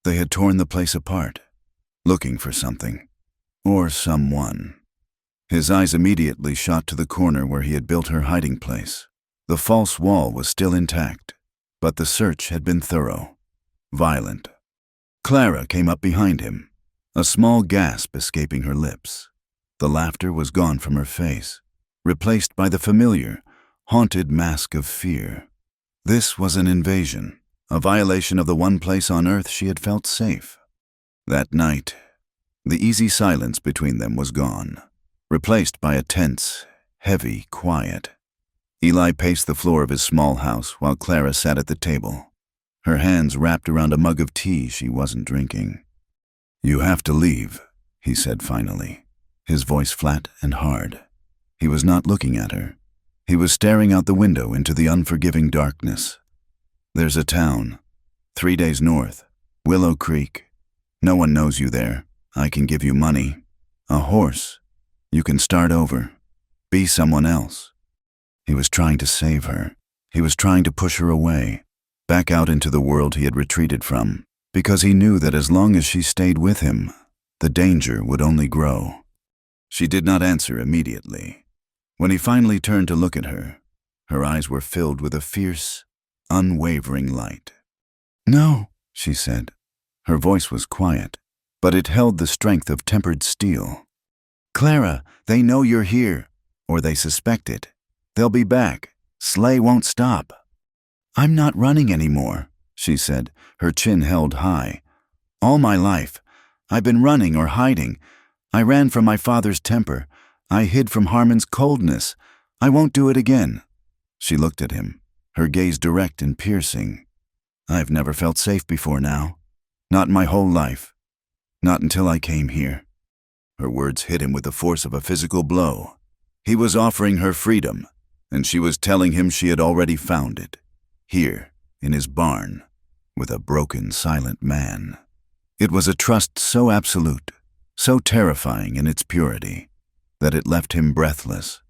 They had torn the place apart, looking for something, or someone. His eyes immediately shot to the corner where he had built her hiding place. The false wall was still intact, but the search had been thorough, violent. Clara came up behind him, a small gasp escaping her lips. The laughter was gone from her face, replaced by the familiar, haunted mask of fear. This was an invasion, a violation of the one place on earth she had felt safe. That night, the easy silence between them was gone, replaced by a tense, heavy quiet. Eli paced the floor of his small house while Clara sat at the table, her hands wrapped around a mug of tea she wasn't drinking. "You have to leave," he said finally, his voice flat and hard. He was not looking at her. He was staring out the window into the unforgiving darkness. "There's a town, 3 days north, Willow Creek. No one knows you there. I can give you money. A horse. You can start over. Be someone else." He was trying to save her. He was trying to push her away, back out into the world he had retreated from, because he knew that as long as she stayed with him, the danger would only grow. She did not answer immediately. When he finally turned to look at her, her eyes were filled with a fierce, unwavering light. "No," she said. Her voice was quiet, but it held the strength of tempered steel. "Clara, they know you're here, or they suspect it. They'll be back. Slay won't stop." "I'm not running anymore," she said, her chin held high. "All my life, I've been running or hiding. I ran from my father's temper. I hid from Harmon's coldness. I won't do it again." She looked at him, her gaze direct and piercing. "I've never felt safe before now. Not in my whole life. Not until I came here." Her words hit him with the force of a physical blow. He was offering her freedom, and she was telling him she had already found it, here, in his barn, with a broken, silent man. It was a trust so absolute, so terrifying in its purity, that it left him breathless.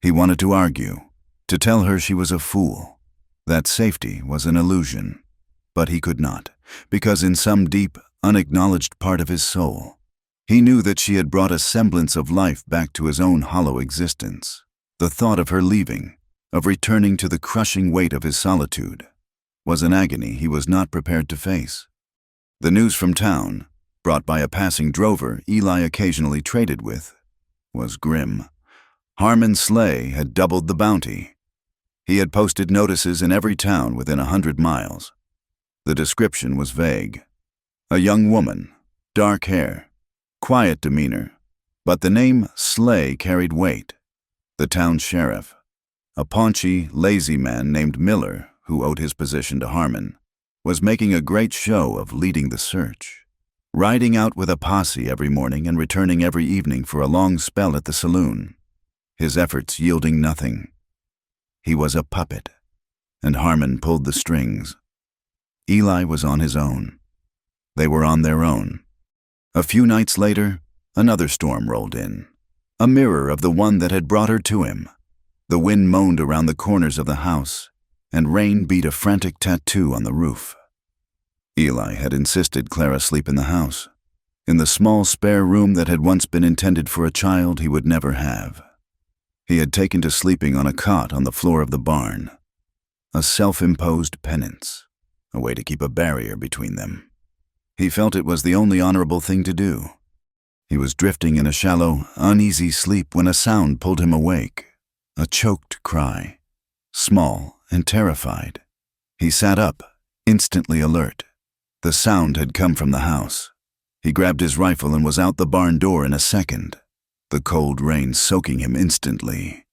He wanted to argue, to tell her she was a fool, that safety was an illusion, but he could not, because in some deep, unacknowledged part of his soul, he knew that she had brought a semblance of life back to his own hollow existence. The thought of her leaving, of returning to the crushing weight of his solitude, was an agony he was not prepared to face. The news from town, brought by a passing drover Eli occasionally traded with, was grim. Harmon's sleigh had doubled the bounty. He had posted notices in every town within 100 miles. The description was vague. A young woman, dark hair, quiet demeanor, but the name Sleigh carried weight. The town sheriff, a paunchy, lazy man named Miller, who owed his position to Harmon, was making a great show of leading the search, riding out with a posse every morning and returning every evening for a long spell at the saloon, his efforts yielding nothing. He was a puppet, and Harmon pulled the strings. Eli was on his own. They were on their own. A few nights later, another storm rolled in, a mirror of the one that had brought her to him. The wind moaned around the corners of the house, and rain beat a frantic tattoo on the roof. Eli had insisted Clara sleep in the house, in the small spare room that had once been intended for a child he would never have. He had taken to sleeping on a cot on the floor of the barn, a self-imposed penance, a way to keep a barrier between them. He felt it was the only honorable thing to do. He was drifting in a shallow, uneasy sleep when a sound pulled him awake, a choked cry, small and terrified. He sat up, instantly alert. The sound had come from the house. He grabbed his rifle and was out the barn door in a second, the cold rain soaking him instantly.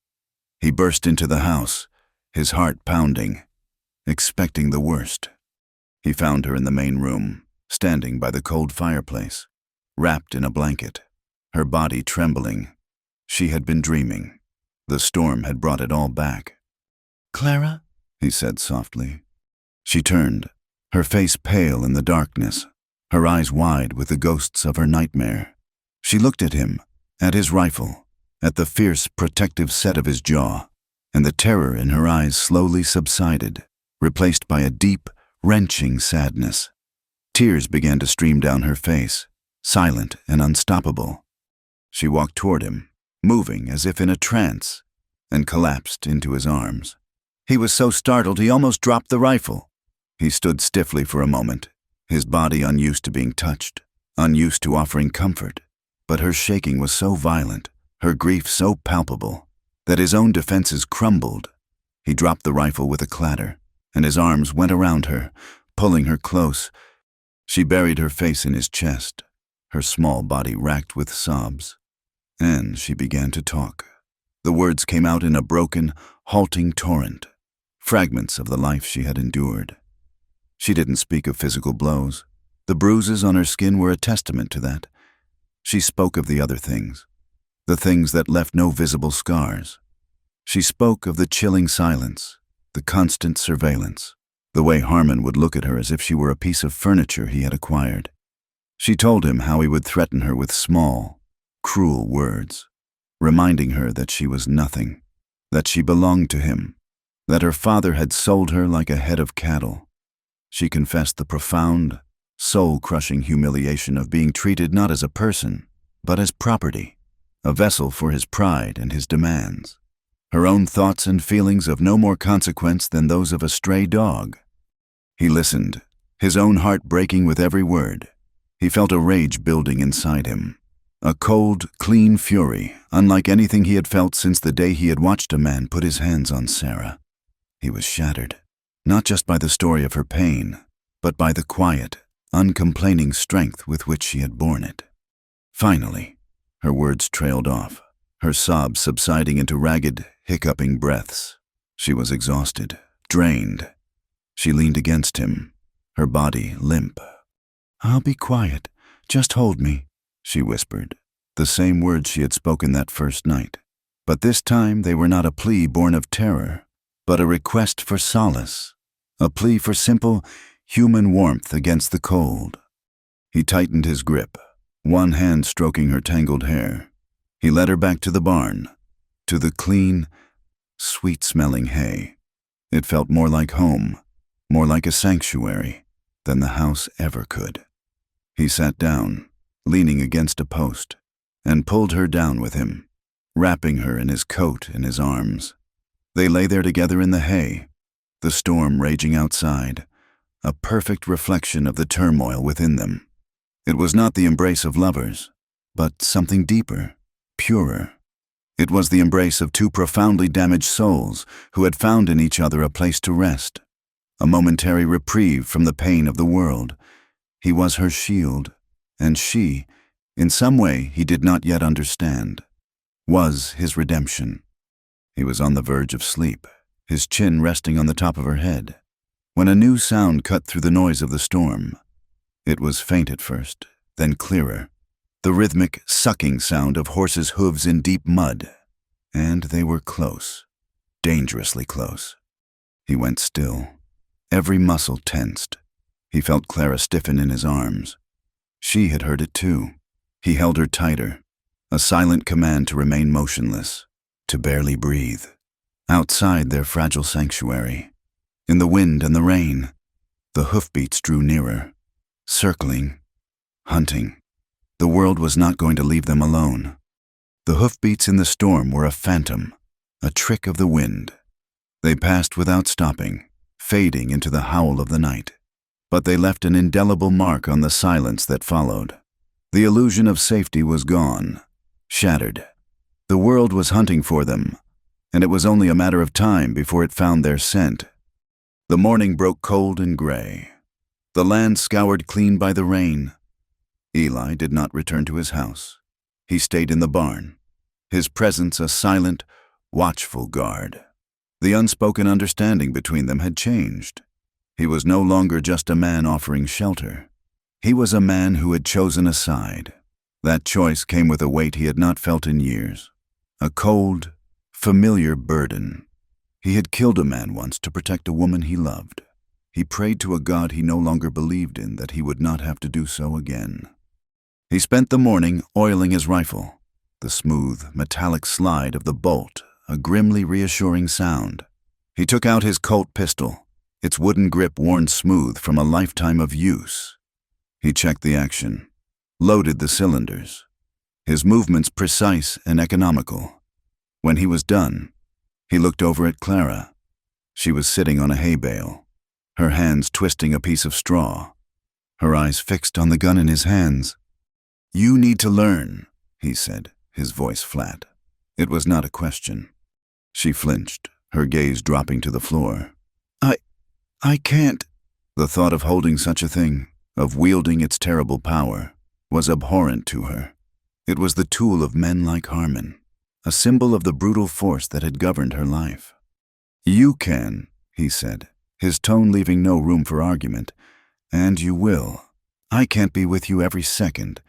He burst into the house, his heart pounding, expecting the worst. He found her in the main room, standing by the cold fireplace, wrapped in a blanket, her body trembling. She had been dreaming. The storm had brought it all back. "Clara?" he said softly. She turned, her face pale in the darkness, her eyes wide with the ghosts of her nightmare. She looked at him, at his rifle, at the fierce, protective set of his jaw, and the terror in her eyes slowly subsided, replaced by a deep, wrenching sadness. Tears began to stream down her face, silent and unstoppable. She walked toward him, moving as if in a trance, and collapsed into his arms. He was so startled he almost dropped the rifle. He stood stiffly for a moment, his body unused to being touched, unused to offering comfort. But her shaking was so violent, her grief so palpable, that his own defenses crumbled. He dropped the rifle with a clatter, and his arms went around her, pulling her close. She buried her face in his chest, her small body racked with sobs. And she began to talk. The words came out in a broken, halting torrent, fragments of the life she had endured. She didn't speak of physical blows. The bruises on her skin were a testament to that. She spoke of the other things, the things that left no visible scars. She spoke of the chilling silence, the constant surveillance, the way Harmon would look at her as if she were a piece of furniture he had acquired. She told him how he would threaten her with small, cruel words, reminding her that she was nothing, that she belonged to him, that her father had sold her like a head of cattle. She confessed the profound, soul-crushing humiliation of being treated not as a person, but as property, a vessel for his pride and his demands. Her own thoughts and feelings of no more consequence than those of a stray dog. He listened, his own heart breaking with every word. He felt a rage building inside him, a cold, clean fury, unlike anything he had felt since the day he had watched a man put his hands on Sarah. He was shattered, not just by the story of her pain, but by the quiet, uncomplaining strength with which she had borne it. Finally, her words trailed off, her sobs subsiding into ragged, hiccuping breaths. She was exhausted, drained. She leaned against him, her body limp. "I'll be quiet. Just hold me," she whispered. the same words she had spoken that first night. But this time they were not a plea born of terror, but a request for solace, a plea for simple, human warmth against the cold. He tightened his grip, one hand stroking her tangled hair. He led her back to the barn, to the clean, sweet-smelling hay. It felt more like home, more like a sanctuary, than the house ever could. He sat down, leaning against a post, and pulled her down with him, wrapping her in his coat in his arms. They lay there together in the hay, the storm raging outside, a perfect reflection of the turmoil within them. It was not the embrace of lovers, but something deeper, purer. It was the embrace of two profoundly damaged souls who had found in each other a place to rest, a momentary reprieve from the pain of the world. He was her shield, and she, in some way he did not yet understand, was his redemption. He was on the verge of sleep, his chin resting on the top of her head, when a new sound cut through the noise of the storm. It was faint at first, then clearer, the rhythmic, sucking sound of horses' hooves in deep mud. And they were close, dangerously close. He went still, every muscle tensed. He felt Clara stiffen in his arms. She had heard it too. He held her tighter, a silent command to remain motionless, to barely breathe. Outside their fragile sanctuary, in the wind and the rain, the hoofbeats drew nearer, circling, hunting. The world was not going to leave them alone. The hoofbeats in the storm were a phantom, a trick of the wind. They passed without stopping, fading into the howl of the night. But they left an indelible mark on the silence that followed. The illusion of safety was gone, shattered. The world was hunting for them, and it was only a matter of time before it found their scent. The morning broke cold and gray, the land scoured clean by the rain. Eli did not return to his house. He stayed in the barn, his presence a silent, watchful guard. The unspoken understanding between them had changed. He was no longer just a man offering shelter. He was a man who had chosen a side. That choice came with a weight he had not felt in years, a cold, familiar burden. He had killed a man once to protect a woman he loved. He prayed to a God he no longer believed in that he would not have to do so again. He spent the morning oiling his rifle, the smooth, metallic slide of the bolt, a grimly reassuring sound. He took out his Colt pistol, its wooden grip worn smooth from a lifetime of use. He checked the action, loaded the cylinders, his movements precise and economical. When he was done, he looked over at Clara. She was sitting on a hay bale, her hands twisting a piece of straw, her eyes fixed on the gun in his hands. "You need to learn," he said, his voice flat. It was not a question. She flinched, her gaze dropping to the floor. I can't." The thought of holding such a thing, of wielding its terrible power, was abhorrent to her. It was the tool of men like Harmon, a symbol of the brutal force that had governed her life. "You can," he said, his tone leaving no room for argument, "and you will. I can't be with you every second.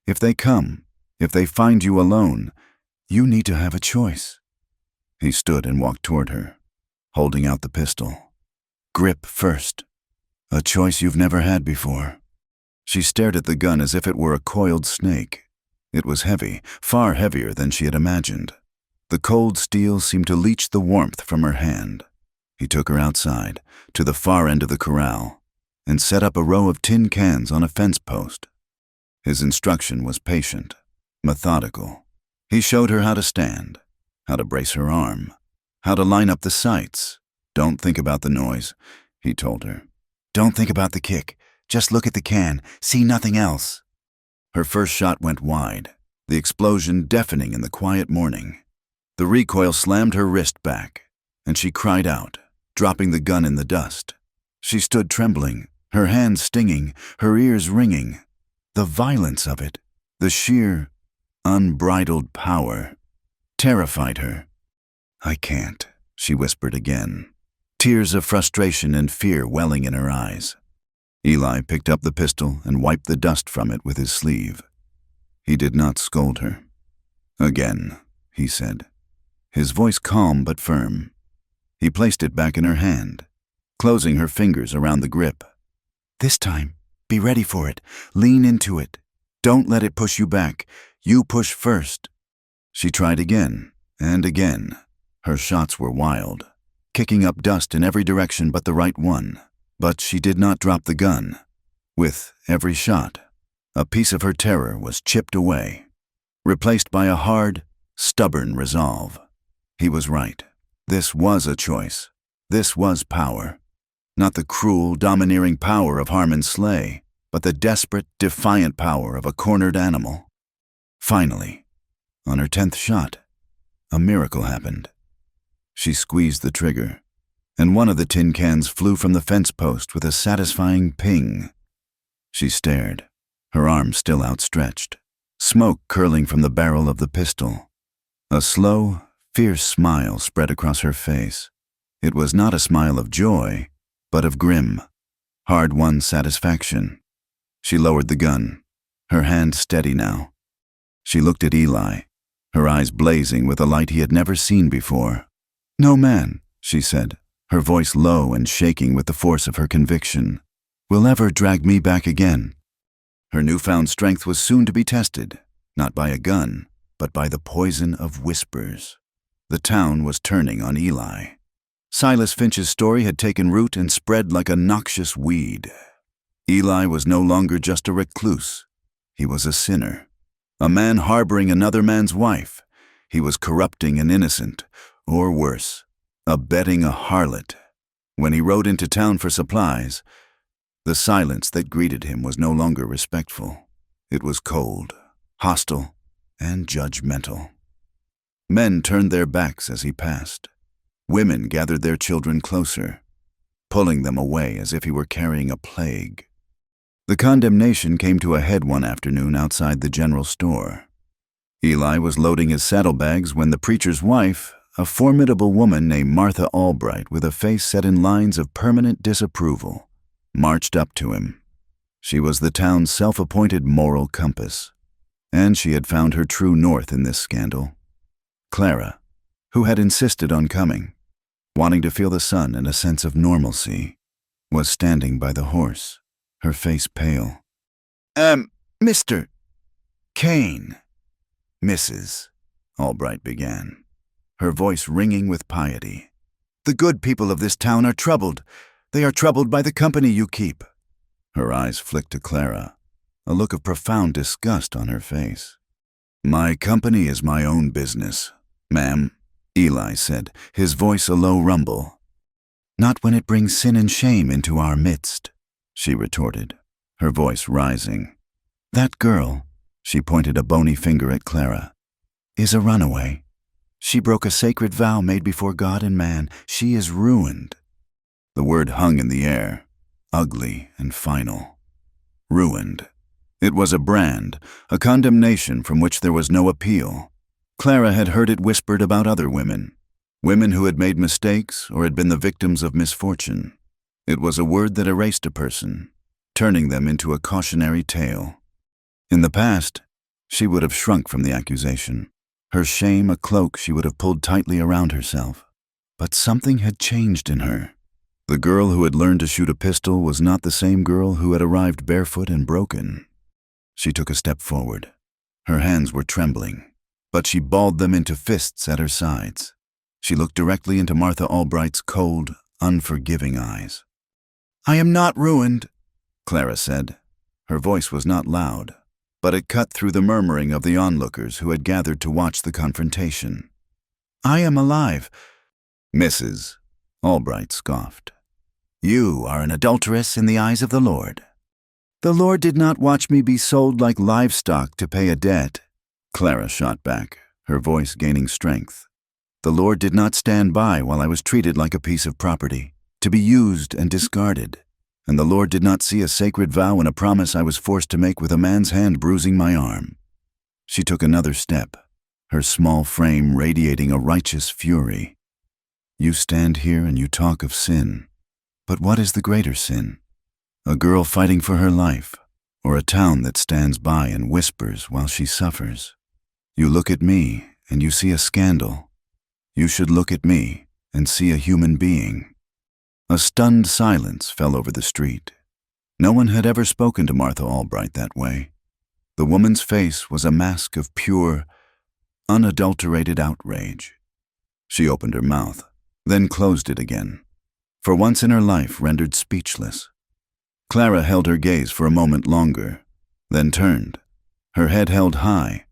If they come, if they find you alone, you need to have a choice." He stood and walked toward her, holding out the pistol. "Grip first. A choice you've never had before." She stared at the gun as if it were a coiled snake. It was heavy, far heavier than she had imagined. The cold steel seemed to leach the warmth from her hand. He took her outside, to the far end of the corral, and set up a row of tin cans on a fence post. His instruction was patient, methodical. He showed her how to stand, how to brace her arm, how to line up the sights. "Don't think about the noise," he told her. "Don't think about the kick. Just look at the can. See nothing else." Her first shot went wide, the explosion deafening in the quiet morning. The recoil slammed her wrist back, and she cried out, dropping the gun in the dust. She stood trembling, her hands stinging, her ears ringing. The violence of it, the sheer, unbridled power, terrified her. "I can't," she whispered again, tears of frustration and fear welling in her eyes. Eli picked up the pistol and wiped the dust from it with his sleeve. He did not scold her. "Again," he said, his voice calm but firm. He placed it back in her hand, closing her fingers around the grip. "This time, be ready for it. Lean into it. Don't let it push you back. You push first." She tried again and again. Her shots were wild, kicking up dust in every direction but the right one. But she did not drop the gun. With every shot, a piece of her terror was chipped away, replaced by a hard, stubborn resolve. He was right. This was a choice. This was power. Not the cruel, domineering power of harm and slay, but the desperate, defiant power of a cornered animal. Finally, on her 10th shot, a miracle happened. She squeezed the trigger, and one of the tin cans flew from the fence post with a satisfying ping. She stared, her arm still outstretched, smoke curling from the barrel of the pistol. A slow, fierce smile spread across her face. It was not a smile of joy, but of grim, hard-won satisfaction. She lowered the gun, her hand steady now. She looked at Eli, her eyes blazing with a light he had never seen before. "No man," she said, her voice low and shaking with the force of her conviction, "will ever drag me back again." Her newfound strength was soon to be tested, not by a gun, but by the poison of whispers. The town was turning on Eli. Silas Finch's story had taken root and spread like a noxious weed. Eli was no longer just a recluse. He was a sinner, a man harboring another man's wife. He was corrupting an innocent, or worse, abetting a harlot. When he rode into town for supplies, the silence that greeted him was no longer respectful. It was cold, hostile, and judgmental. Men turned their backs as he passed. Women gathered their children closer, pulling them away as if he were carrying a plague. The condemnation came to a head one afternoon outside the general store. Eli was loading his saddlebags when the preacher's wife, a formidable woman named Martha Albright with a face set in lines of permanent disapproval, marched up to him. She was the town's self-appointed moral compass, and she had found her true north in this scandal. Clara, who had insisted on coming, wanting to feel the sun and a sense of normalcy, was standing by the horse, her face pale. Mr. Kane." "Mrs." Albright began, her voice ringing with piety. "The good people of this town are troubled. They are troubled by the company you keep." Her eyes flicked to Clara, a look of profound disgust on her face. "My company is my own business, ma'am," Eli said, his voice a low rumble. "Not when it brings sin and shame into our midst," she retorted, her voice rising. "That girl," she pointed a bony finger at Clara, "is a runaway. She broke a sacred vow made before God and man. She is ruined." The word hung in the air, ugly and final. Ruined. It was a brand, a condemnation from which there was no appeal. Clara had heard it whispered about other women, women who had made mistakes or had been the victims of misfortune. It was a word that erased a person, turning them into a cautionary tale. In the past, she would have shrunk from the accusation, her shame a cloak she would have pulled tightly around herself. But something had changed in her. The girl who had learned to shoot a pistol was not the same girl who had arrived barefoot and broken. She took a step forward. Her hands were trembling, but she balled them into fists at her sides. She looked directly into Martha Albright's cold, unforgiving eyes. "I am not ruined," Clara said. Her voice was not loud, but it cut through the murmuring of the onlookers who had gathered to watch the confrontation. "I am alive." "Mrs." Albright scoffed. "You are an adulteress in the eyes of the Lord." "The Lord did not watch me be sold like livestock to pay a debt," Clara shot back, her voice gaining strength. "The Lord did not stand by while I was treated like a piece of property, to be used and discarded. And the Lord did not see a sacred vow and a promise I was forced to make with a man's hand bruising my arm." She took another step, her small frame radiating a righteous fury. "You stand here and you talk of sin. But what is the greater sin? A girl fighting for her life, or a town that stands by and whispers while she suffers. You look at me and you see a scandal. You should look at me and see a human being. A stunned silence fell over the street. No one had ever spoken to Martha Albright that way. The woman's face was a mask of pure, unadulterated outrage. She opened her mouth, then closed it again, for once in her life rendered speechless. Clara held her gaze for a moment longer, then turned, her head held high,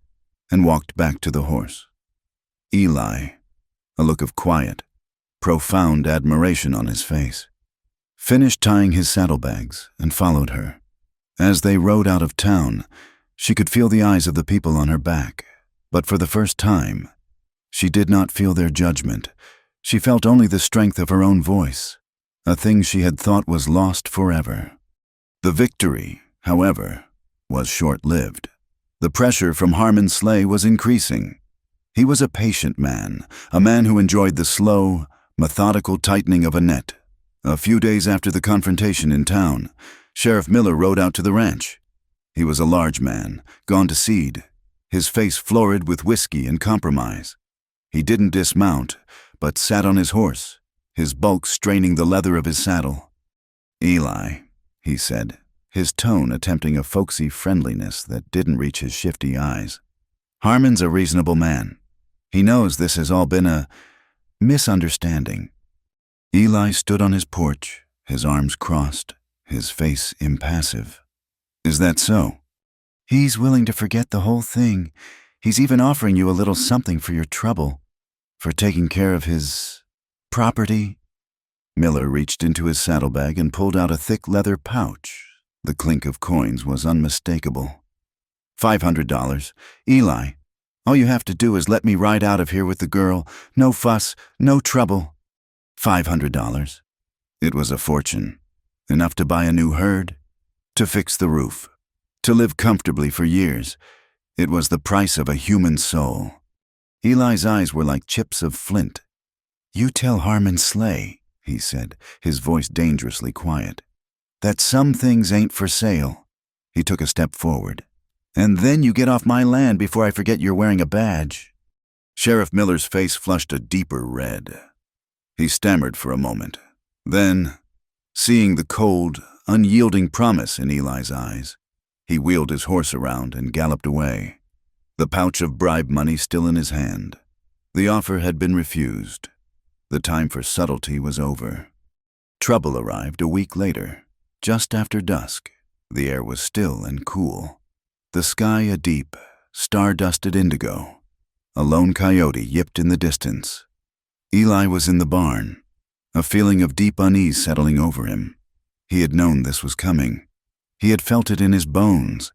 and walked back to the horse. Eli, a look of quiet, profound admiration on his face, finished tying his saddlebags and followed her. As they rode out of town, she could feel the eyes of the people on her back, but for the first time, she did not feel their judgment. She felt only the strength of her own voice, a thing she had thought was lost forever. The victory, however, was short-lived. The pressure from Harmon's sleigh was increasing. He was a patient man, a man who enjoyed the slow, methodical tightening of a net. A few days after the confrontation in town, Sheriff Miller rode out to the ranch. He was a large man, gone to seed, his face florid with whiskey and compromise. He didn't dismount, but sat on his horse, his bulk straining the leather of his saddle. "Eli," he said, his tone attempting a folksy friendliness that didn't reach his shifty eyes. "Harmon's a reasonable man. He knows this has all been a misunderstanding." Eli stood on his porch, his arms crossed, his face impassive. "Is that so?" "He's willing to forget the whole thing. He's even offering you a little something for your trouble, for taking care of his property." Miller reached into his saddlebag and pulled out a thick leather pouch. The clink of coins was unmistakable. $500. Eli, all you have to do is let me ride out of here with the girl. No fuss, no trouble. $500. It was a fortune. Enough to buy a new herd, to fix the roof, to live comfortably for years. It was the price of a human soul. Eli's eyes were like chips of flint. "You tell Harmon Slay," he said, his voice dangerously quiet, "that some things ain't for sale." He took a step forward. "And then you get off my land before I forget you're wearing a badge." Sheriff Miller's face flushed a deeper red. He stammered for a moment. Then, seeing the cold, unyielding promise in Eli's eyes, he wheeled his horse around and galloped away, the pouch of bribe money still in his hand. The offer had been refused. The time for subtlety was over. Trouble arrived a week later, just after dusk. The air was still and cool. The sky a deep, star-dusted indigo. A lone coyote yipped in the distance. Eli was in the barn, a feeling of deep unease settling over him. He had known this was coming. He had felt it in his bones.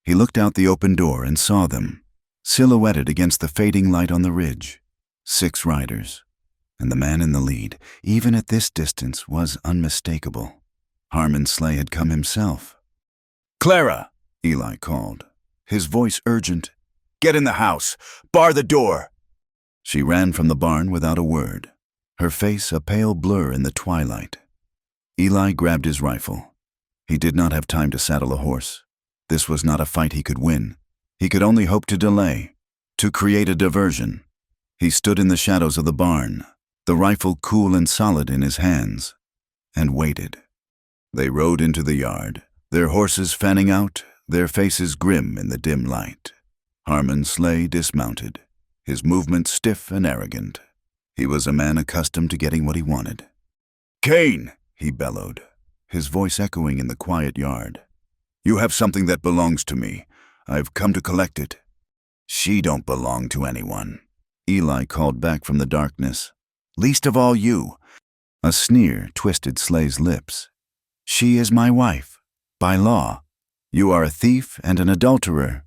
He looked out the open door and saw them, silhouetted against the fading light on the ridge. 6 riders, and the man in the lead, even at this distance, was unmistakable. Harmon Slay had come himself. "Clara!" Eli called, his voice urgent. "Get in the house! Bar the door!" She ran from the barn without a word, her face a pale blur in the twilight. Eli grabbed his rifle. He did not have time to saddle a horse. This was not a fight he could win. He could only hope to delay, to create a diversion. He stood in the shadows of the barn, the rifle cool and solid in his hands, and waited. They rode into the yard, their horses fanning out, their faces grim in the dim light. Harmon Slay dismounted, his movements stiff and arrogant. He was a man accustomed to getting what he wanted. "Cain!" he bellowed, his voice echoing in the quiet yard. "You have something that belongs to me. I've come to collect it." "She don't belong to anyone," Eli called back from the darkness. "Least of all you." A sneer twisted Slay's lips. "She is my wife, by law. You are a thief and an adulterer.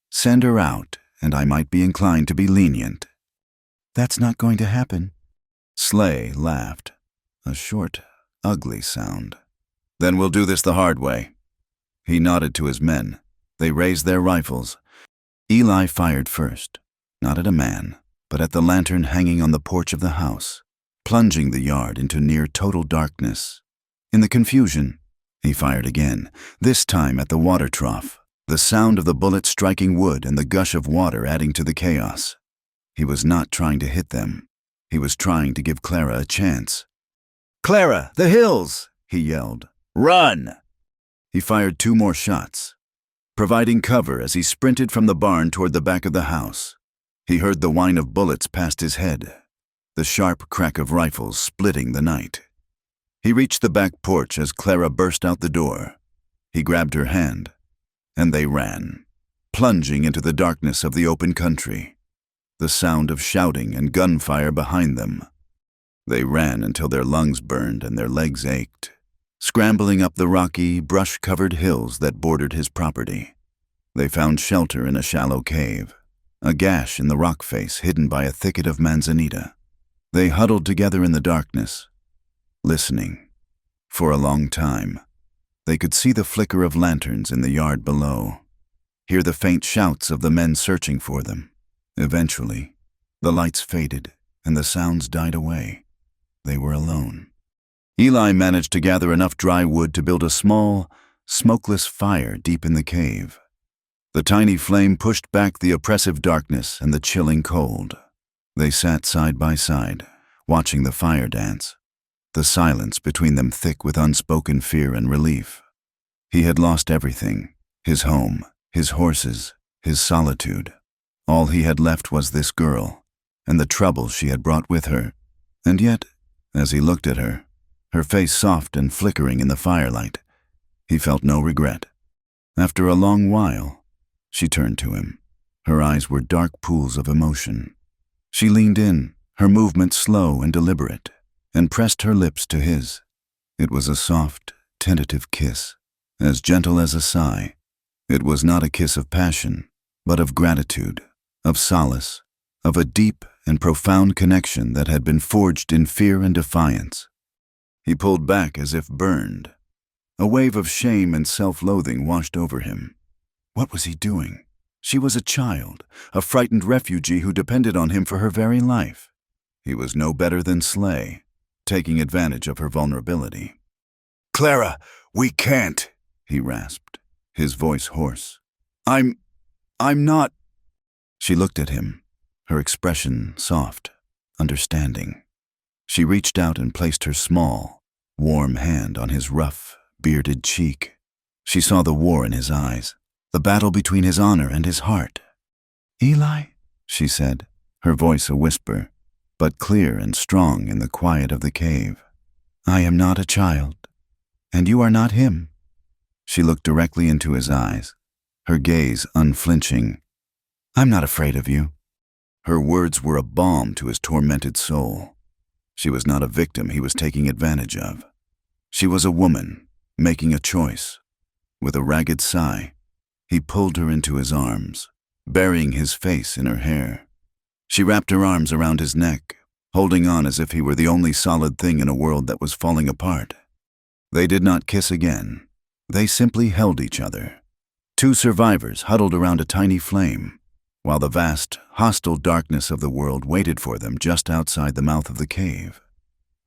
Send her out, and I might be inclined to be lenient." "That's not going to happen." Slay laughed, a short, ugly sound. "Then we'll do this the hard way." He nodded to his men. They raised their rifles. Eli fired first, not at a man, but at the lantern hanging on the porch of the house, plunging the yard into near total darkness. In the confusion, He fired again, this time at the water trough, the sound of the bullet striking wood and the gush of water adding to the chaos. He was not trying to hit them. He was trying to give Clara a chance. "Clara, the hills!" he yelled. "Run!" He fired 2 more shots, providing cover as he sprinted from the barn toward the back of the house. He heard the whine of bullets past his head, the sharp crack of rifles splitting the night. He reached the back porch as Clara burst out the door. He grabbed her hand, and they ran, plunging into the darkness of the open country, the sound of shouting and gunfire behind them. They ran until their lungs burned and their legs ached, scrambling up the rocky, brush-covered hills that bordered his property. They found shelter in a shallow cave, a gash in the rock face hidden by a thicket of manzanita. They huddled together in the darkness, listening. For a long time, they could see the flicker of lanterns in the yard below, hear the faint shouts of the men searching for them. Eventually, the lights faded and the sounds died away. They were alone. Eli managed to gather enough dry wood to build a small, smokeless fire deep in the cave. The tiny flame pushed back the oppressive darkness and the chilling cold. They sat side by side, watching the fire dance, the silence between them thick with unspoken fear and relief. He had lost everything, his home, his horses, his solitude. All he had left was this girl, and the trouble she had brought with her. And yet, as he looked at her, her face soft and flickering in the firelight, he felt no regret. After a long while, she turned to him. Her eyes were dark pools of emotion. She leaned in, her movement slow and deliberate, and pressed her lips to his. It was a soft, tentative kiss, as gentle as a sigh. It was not a kiss of passion, but of gratitude, of solace, of a deep and profound connection that had been forged in fear and defiance. He pulled back as if burned. A wave of shame and self-loathing washed over him. What was he doing? She was a child, a frightened refugee who depended on him for her very life. He was no better than Slay, taking advantage of her vulnerability. "Clara, we can't," he rasped, his voice hoarse. I'm not." She looked at him, her expression soft, understanding. She reached out and placed her small, warm hand on his rough, bearded cheek. She saw the war in his eyes, the battle between his honor and his heart. "Eli," she said, her voice a whisper, but clear and strong in the quiet of the cave. "I am not a child, and you are not him." She looked directly into his eyes, her gaze unflinching. "I'm not afraid of you." Her words were a balm to his tormented soul. She was not a victim he was taking advantage of. She was a woman, making a choice. With a ragged sigh, he pulled her into his arms, burying his face in her hair. She wrapped her arms around his neck, holding on as if he were the only solid thing in a world that was falling apart. They did not kiss again. They simply held each other. 2 survivors huddled around a tiny flame, while the vast, hostile darkness of the world waited for them just outside the mouth of the cave.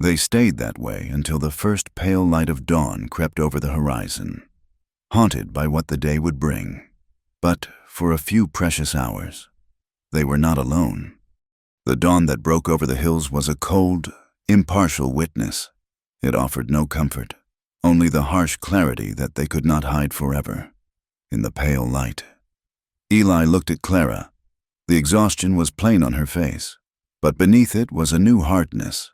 They stayed that way until the first pale light of dawn crept over the horizon, haunted by what the day would bring. But for a few precious hours, they were not alone. The dawn that broke over the hills was a cold, impartial witness. It offered no comfort, only the harsh clarity that they could not hide forever. In the pale light, Eli looked at Clara. The exhaustion was plain on her face, but beneath it was a new hardness,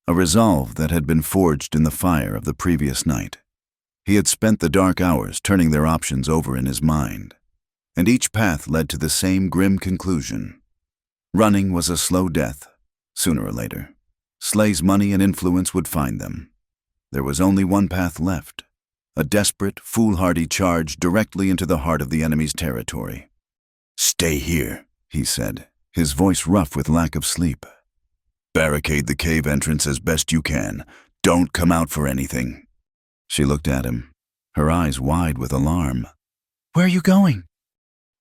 a resolve that had been forged in the fire of the previous night. He had spent the dark hours turning their options over in his mind, and each path led to the same grim conclusion. Running was a slow death, sooner or later. Slay's money and influence would find them. There was only one path left, a desperate, foolhardy charge directly into the heart of the enemy's territory. "Stay here," he said, his voice rough with lack of sleep. "Barricade the cave entrance as best you can. Don't come out for anything." She looked at him, her eyes wide with alarm. "Where are you going?"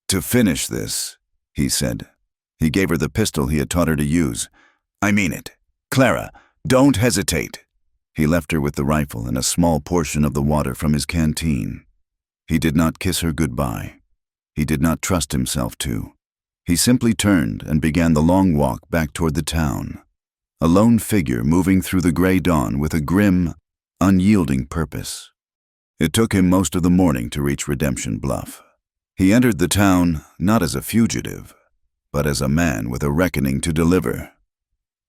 "To finish this," he said. He gave her the pistol he had taught her to use. "I mean it. Clara, don't hesitate." He left her with the rifle and a small portion of the water from his canteen. He did not kiss her goodbye. He did not trust himself to. He simply turned and began the long walk back toward the town, a lone figure moving through the gray dawn with a grim, unyielding purpose. It took him most of the morning to reach Redemption Bluff. He entered the town not as a fugitive, but as a man with a reckoning to deliver.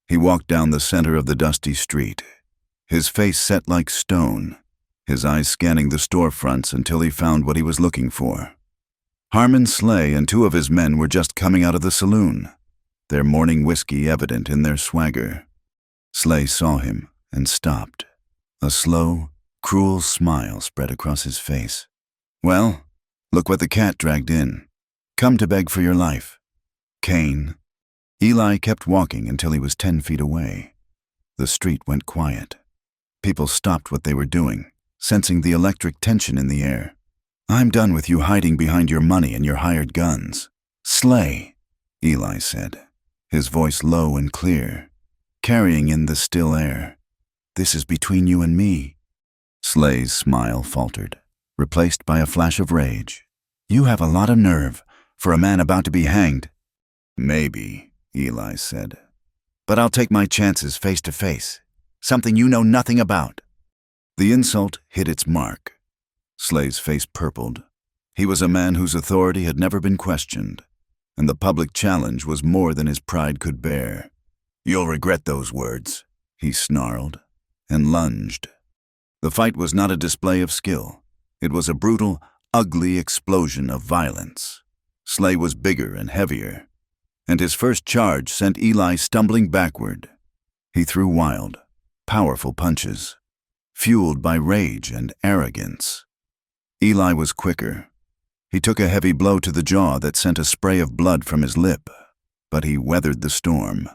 He walked down the center of the dusty street, his face set like stone, his eyes scanning the storefronts until he found what he was looking for. Harmon Slay and 2 of his men were just coming out of the saloon, their morning whiskey evident in their swagger. Slay saw him and stopped. A slow, cruel smile spread across his face. "Well, look what the cat dragged in. Come to beg for your life. Cain." Eli kept walking until he was 10 feet away. The street went quiet. People stopped what they were doing, sensing the electric tension in the air. "I'm done with you hiding behind your money and your hired guns. Slay," Eli said, his voice low and clear, carrying in the still air. "This is between you and me." Slay's smile faltered, replaced by a flash of rage. "You have a lot of nerve for a man about to be hanged." "Maybe," Eli said, "but I'll take my chances face to face, something you know nothing about." The insult hit its mark. Slay's face purpled. He was a man whose authority had never been questioned, and the public challenge was more than his pride could bear. "You'll regret those words," he snarled, and lunged. The fight was not a display of skill. It was a brutal, ugly explosion of violence. Slay was bigger and heavier, and his first charge sent Eli stumbling backward. He threw wild, powerful punches, fueled by rage and arrogance. Eli was quicker. He took a heavy blow to the jaw that sent a spray of blood from his lip, but he weathered the storm,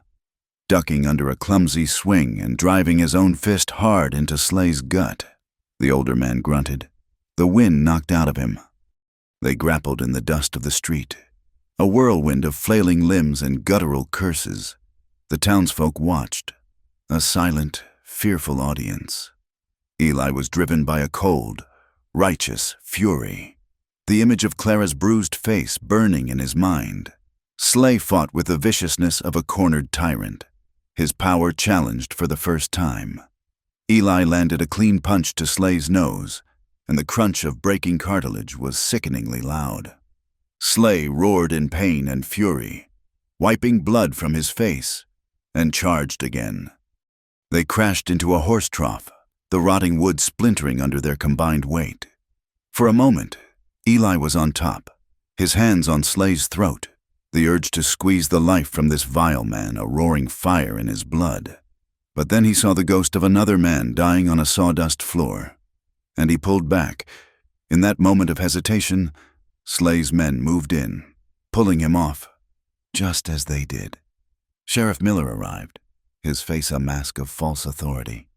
ducking under a clumsy swing and driving his own fist hard into Slay's gut. The older man grunted, the wind knocked out of him. They grappled in the dust of the street, a whirlwind of flailing limbs and guttural curses. The townsfolk watched, a silent, fearful audience. Eli was driven by a cold, righteous fury, the image of Clara's bruised face burning in his mind. Slay fought with the viciousness of a cornered tyrant, his power challenged for the first time. Eli landed a clean punch to Slay's nose, and the crunch of breaking cartilage was sickeningly loud. Slay roared in pain and fury, wiping blood from his face, and charged again. They crashed into a horse trough, the rotting wood splintering under their combined weight. For a moment, Eli was on top, his hands on Slay's throat, the urge to squeeze the life from this vile man, a roaring fire in his blood. But then he saw the ghost of another man dying on a sawdust floor, and he pulled back. In that moment of hesitation, Slay's men moved in, pulling him off, just as they did. Sheriff Miller arrived, his face a mask of false authority.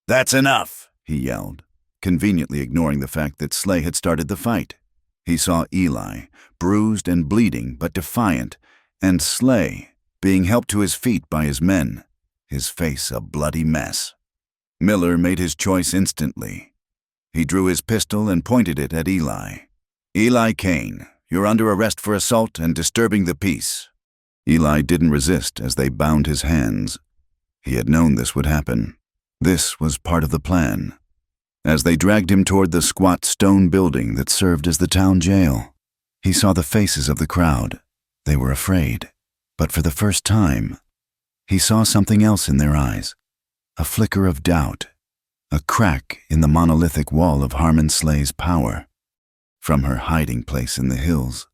"That's enough," he yelled, conveniently ignoring the fact that Slay had started the fight. He saw Eli, bruised and bleeding but defiant, and Slay being helped to his feet by his men, his face a bloody mess. Miller made his choice instantly. He drew his pistol and pointed it at Eli. "Eli Cain, you're under arrest for assault and disturbing the peace." Eli didn't resist as they bound his hands. He had known this would happen. This was part of the plan. As they dragged him toward the squat stone building that served as the town jail, he saw the faces of the crowd. They were afraid, but for the first time, he saw something else in their eyes, a flicker of doubt, a crack in the monolithic wall of Harmon Slay's power. From her hiding place in the hills,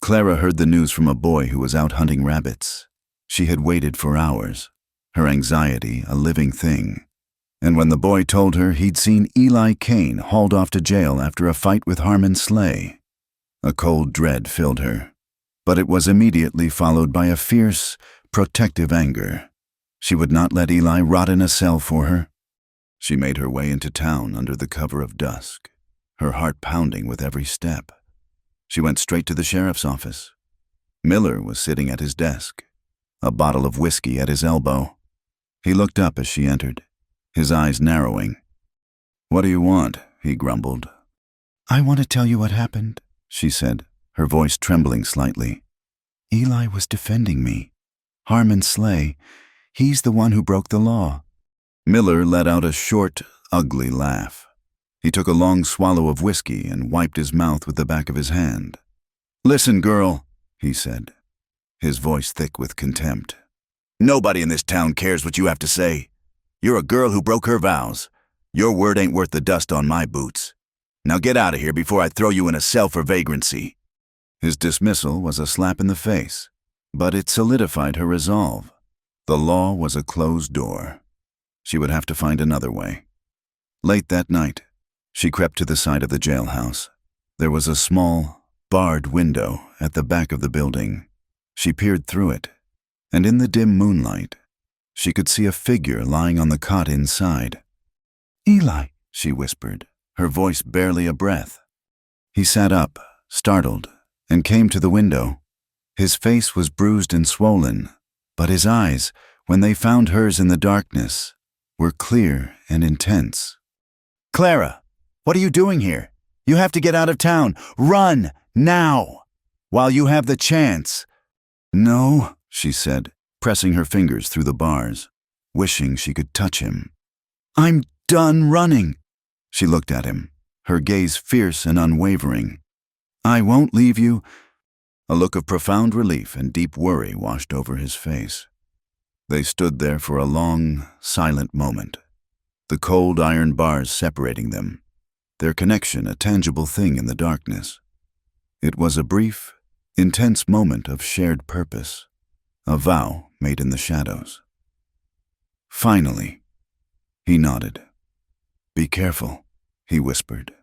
Clara heard the news from a boy who was out hunting rabbits. She had waited for hours, her anxiety a living thing. And when the boy told her he'd seen Eli Cain hauled off to jail after a fight with Harmon Slay, a cold dread filled her. But it was immediately followed by a fierce, protective anger. She would not let Eli rot in a cell for her. She made her way into town under the cover of dusk, her heart pounding with every step. She went straight to the sheriff's office. Miller was sitting at his desk, a bottle of whiskey at his elbow. He looked up as she entered, his eyes narrowing. "What do you want?" he grumbled. "I want to tell you what happened," she said, her voice trembling slightly. "Eli was defending me. Harmon Slay, he's the one who broke the law." Miller let out a short, ugly laugh. He took a long swallow of whiskey and wiped his mouth with the back of his hand. "Listen, girl," he said, his voice thick with contempt. "Nobody in this town cares what you have to say. You're a girl who broke her vows. Your word ain't worth the dust on my boots. Now get out of here before I throw you in a cell for vagrancy." His dismissal was a slap in the face, but it solidified her resolve. The law was a closed door. She would have to find another way. Late that night, she crept to the side of the jailhouse. There was a small, barred window at the back of the building. She peered through it, and in the dim moonlight, she could see a figure lying on the cot inside. "Eli," she whispered, her voice barely a breath. He sat up, startled, and came to the window. His face was bruised and swollen, but his eyes, when they found hers in the darkness, were clear and intense. "Clara, what are you doing here? You have to get out of town. Run, now, while you have the chance." "No," she said, pressing her fingers through the bars, wishing she could touch him. "I'm done running." She looked at him, her gaze fierce and unwavering. "I won't leave you." A look of profound relief and deep worry washed over his face. They stood there for a long, silent moment, the cold iron bars separating them, their connection a tangible thing in the darkness. It was a brief, intense moment of shared purpose, a vow made in the shadows. Finally, he nodded. "Be careful," he whispered,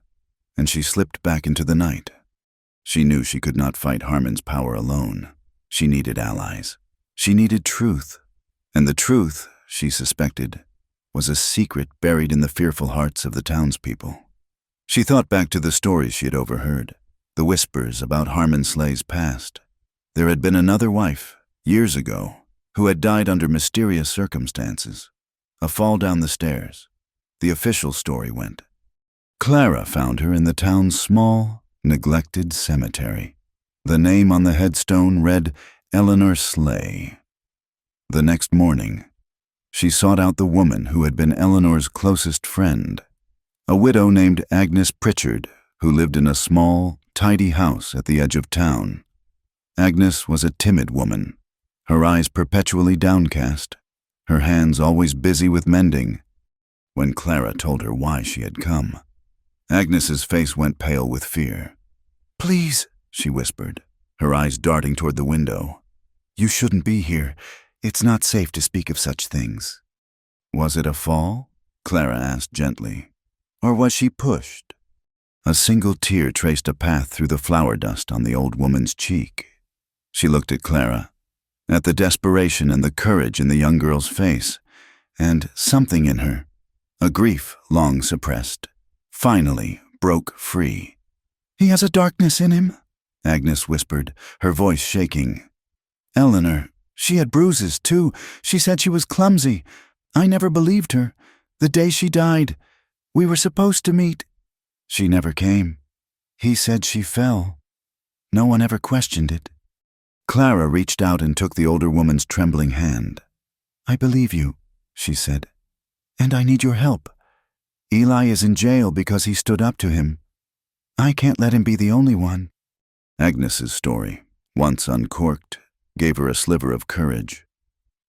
and she slipped back into the night. She knew she could not fight Harmon's power alone. She needed allies. She needed truth. And the truth, she suspected, was a secret buried in the fearful hearts of the townspeople. She thought back to the stories she had overheard, the whispers about Harmon Slay's past. There had been another wife, years ago, who had died under mysterious circumstances. A fall down the stairs. The official story went. Clara found her in the town's small, neglected cemetery. The name on the headstone read Eleanor Slay. The next morning, she sought out the woman who had been Eleanor's closest friend, a widow named Agnes Pritchard, who lived in a small, tidy house at the edge of town. Agnes was a timid woman, her eyes perpetually downcast, her hands always busy with mending. When Clara told her why she had come, Agnes's face went pale with fear. "Please," she whispered, her eyes darting toward the window. "You shouldn't be here. It's not safe to speak of such things." "Was it a fall?" Clara asked gently. "Or was she pushed?" A single tear traced a path through the flower dust on the old woman's cheek. She looked at Clara, at the desperation and the courage in the young girl's face, and something in her, a grief long suppressed, finally broke free. "He has a darkness in him," Agnes whispered, her voice shaking. "Eleanor, she had bruises, too. She said she was clumsy. I never believed her. The day she died, we were supposed to meet. She never came. He said she fell. No one ever questioned it." Clara reached out and took the older woman's trembling hand. "I believe you," she said, "and I need your help. Eli is in jail because he stood up to him. I can't let him be the only one." Agnes's story, once uncorked, gave her a sliver of courage.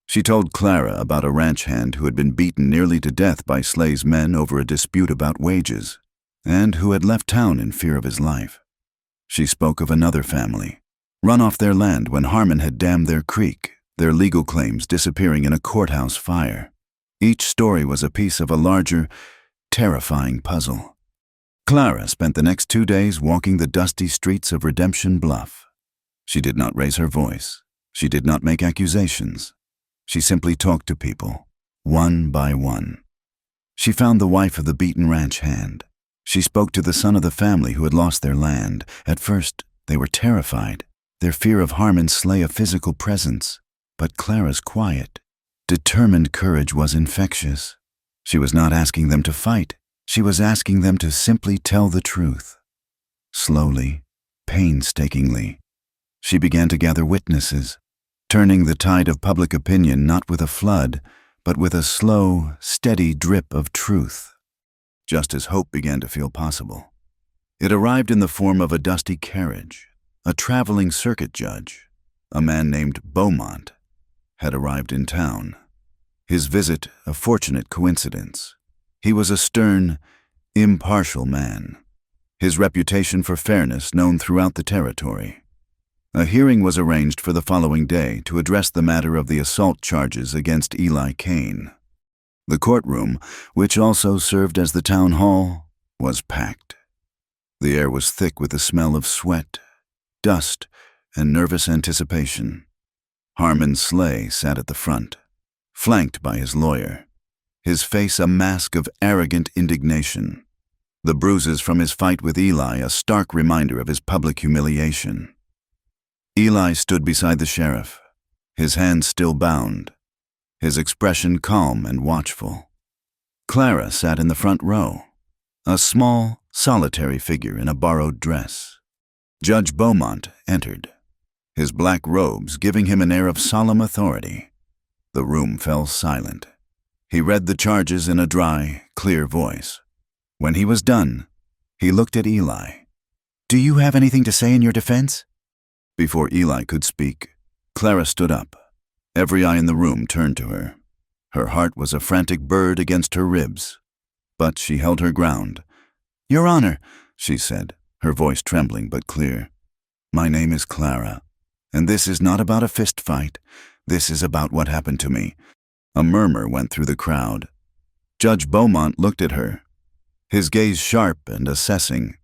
She told Clara about a ranch hand who had been beaten nearly to death by Slay's men over a dispute about wages, and who had left town in fear of his life. She spoke of another family, run off their land when Harmon had dammed their creek, their legal claims disappearing in a courthouse fire. Each story was a piece of a larger, terrifying puzzle. Clara spent the next 2 days walking the dusty streets of Redemption Bluff. She did not raise her voice. She did not make accusations. She simply talked to people, one by one. She found the wife of the beaten ranch hand. She spoke to the son of the family who had lost their land. At first, they were terrified, their fear of Harmon Slay a physical presence. But Clara's quiet, determined courage was infectious. She was not asking them to fight. She was asking them to simply tell the truth. Slowly, painstakingly, she began to gather witnesses, turning the tide of public opinion not with a flood, but with a slow, steady drip of truth. Just as hope began to feel possible, it arrived in the form of a dusty carriage. A traveling circuit judge, a man named Beaumont, had arrived in town. His visit a fortunate coincidence. He was a stern, impartial man, his reputation for fairness known throughout the territory. A hearing was arranged for the following day to address the matter of the assault charges against Eli Kane. The courtroom, which also served as the town hall, was packed. The air was thick with the smell of sweat, dust, and nervous anticipation. Harmon Slay sat at the front, flanked by his lawyer, his face a mask of arrogant indignation, the bruises from his fight with Eli a stark reminder of his public humiliation. Eli stood beside the sheriff, his hands still bound, his expression calm and watchful. Clara sat in the front row, a small, solitary figure in a borrowed dress. Judge Beaumont entered, his black robes giving him an air of solemn authority. The room fell silent. He read the charges in a dry, clear voice. When he was done, he looked at Eli. "Do you have anything to say in your defense?" Before Eli could speak, Clara stood up. Every eye in the room turned to her. Her heart was a frantic bird against her ribs. But she held her ground. "Your Honor," she said, her voice trembling but clear. "My name is Clara, and this is not about a fist fight. This is about what happened to me." A murmur went through the crowd. Judge Beaumont looked at her, his gaze sharp and assessing.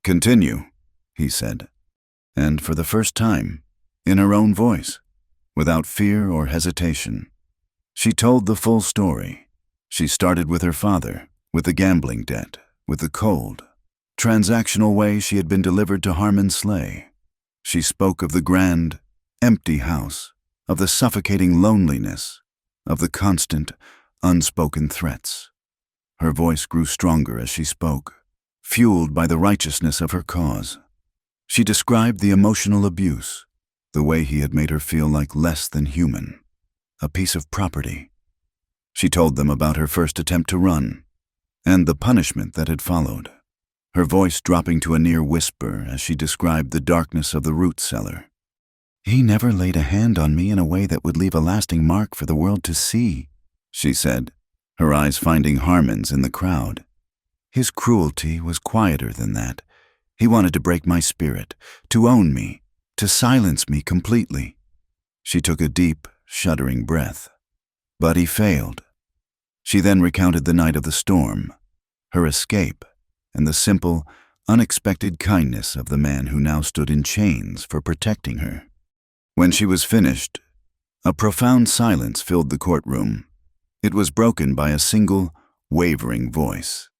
"Continue," he said, and for the first time, in her own voice, without fear or hesitation, she told the full story. She started with her father, with the gambling debt, with the cold, transactional way she had been delivered to Harmon Slay. She spoke of the grand, empty house, of the suffocating loneliness, of the constant, unspoken threats. Her voice grew stronger as she spoke, fueled by the righteousness of her cause. She described the emotional abuse, the way he had made her feel like less than human, a piece of property. She told them about her first attempt to run, and the punishment that had followed, her voice dropping to a near whisper as she described the darkness of the root cellar. "He never laid a hand on me in a way that would leave a lasting mark for the world to see," she said, her eyes finding Harmon's in the crowd. "His cruelty was quieter than that. He wanted to break my spirit, to own me, to silence me completely." She took a deep, shuddering breath. But he failed. She then recounted the night of the storm, her escape, and the simple, unexpected kindness of the man who now stood in chains for protecting her. When she was finished, a profound silence filled the courtroom. It was broken by a single, wavering voice.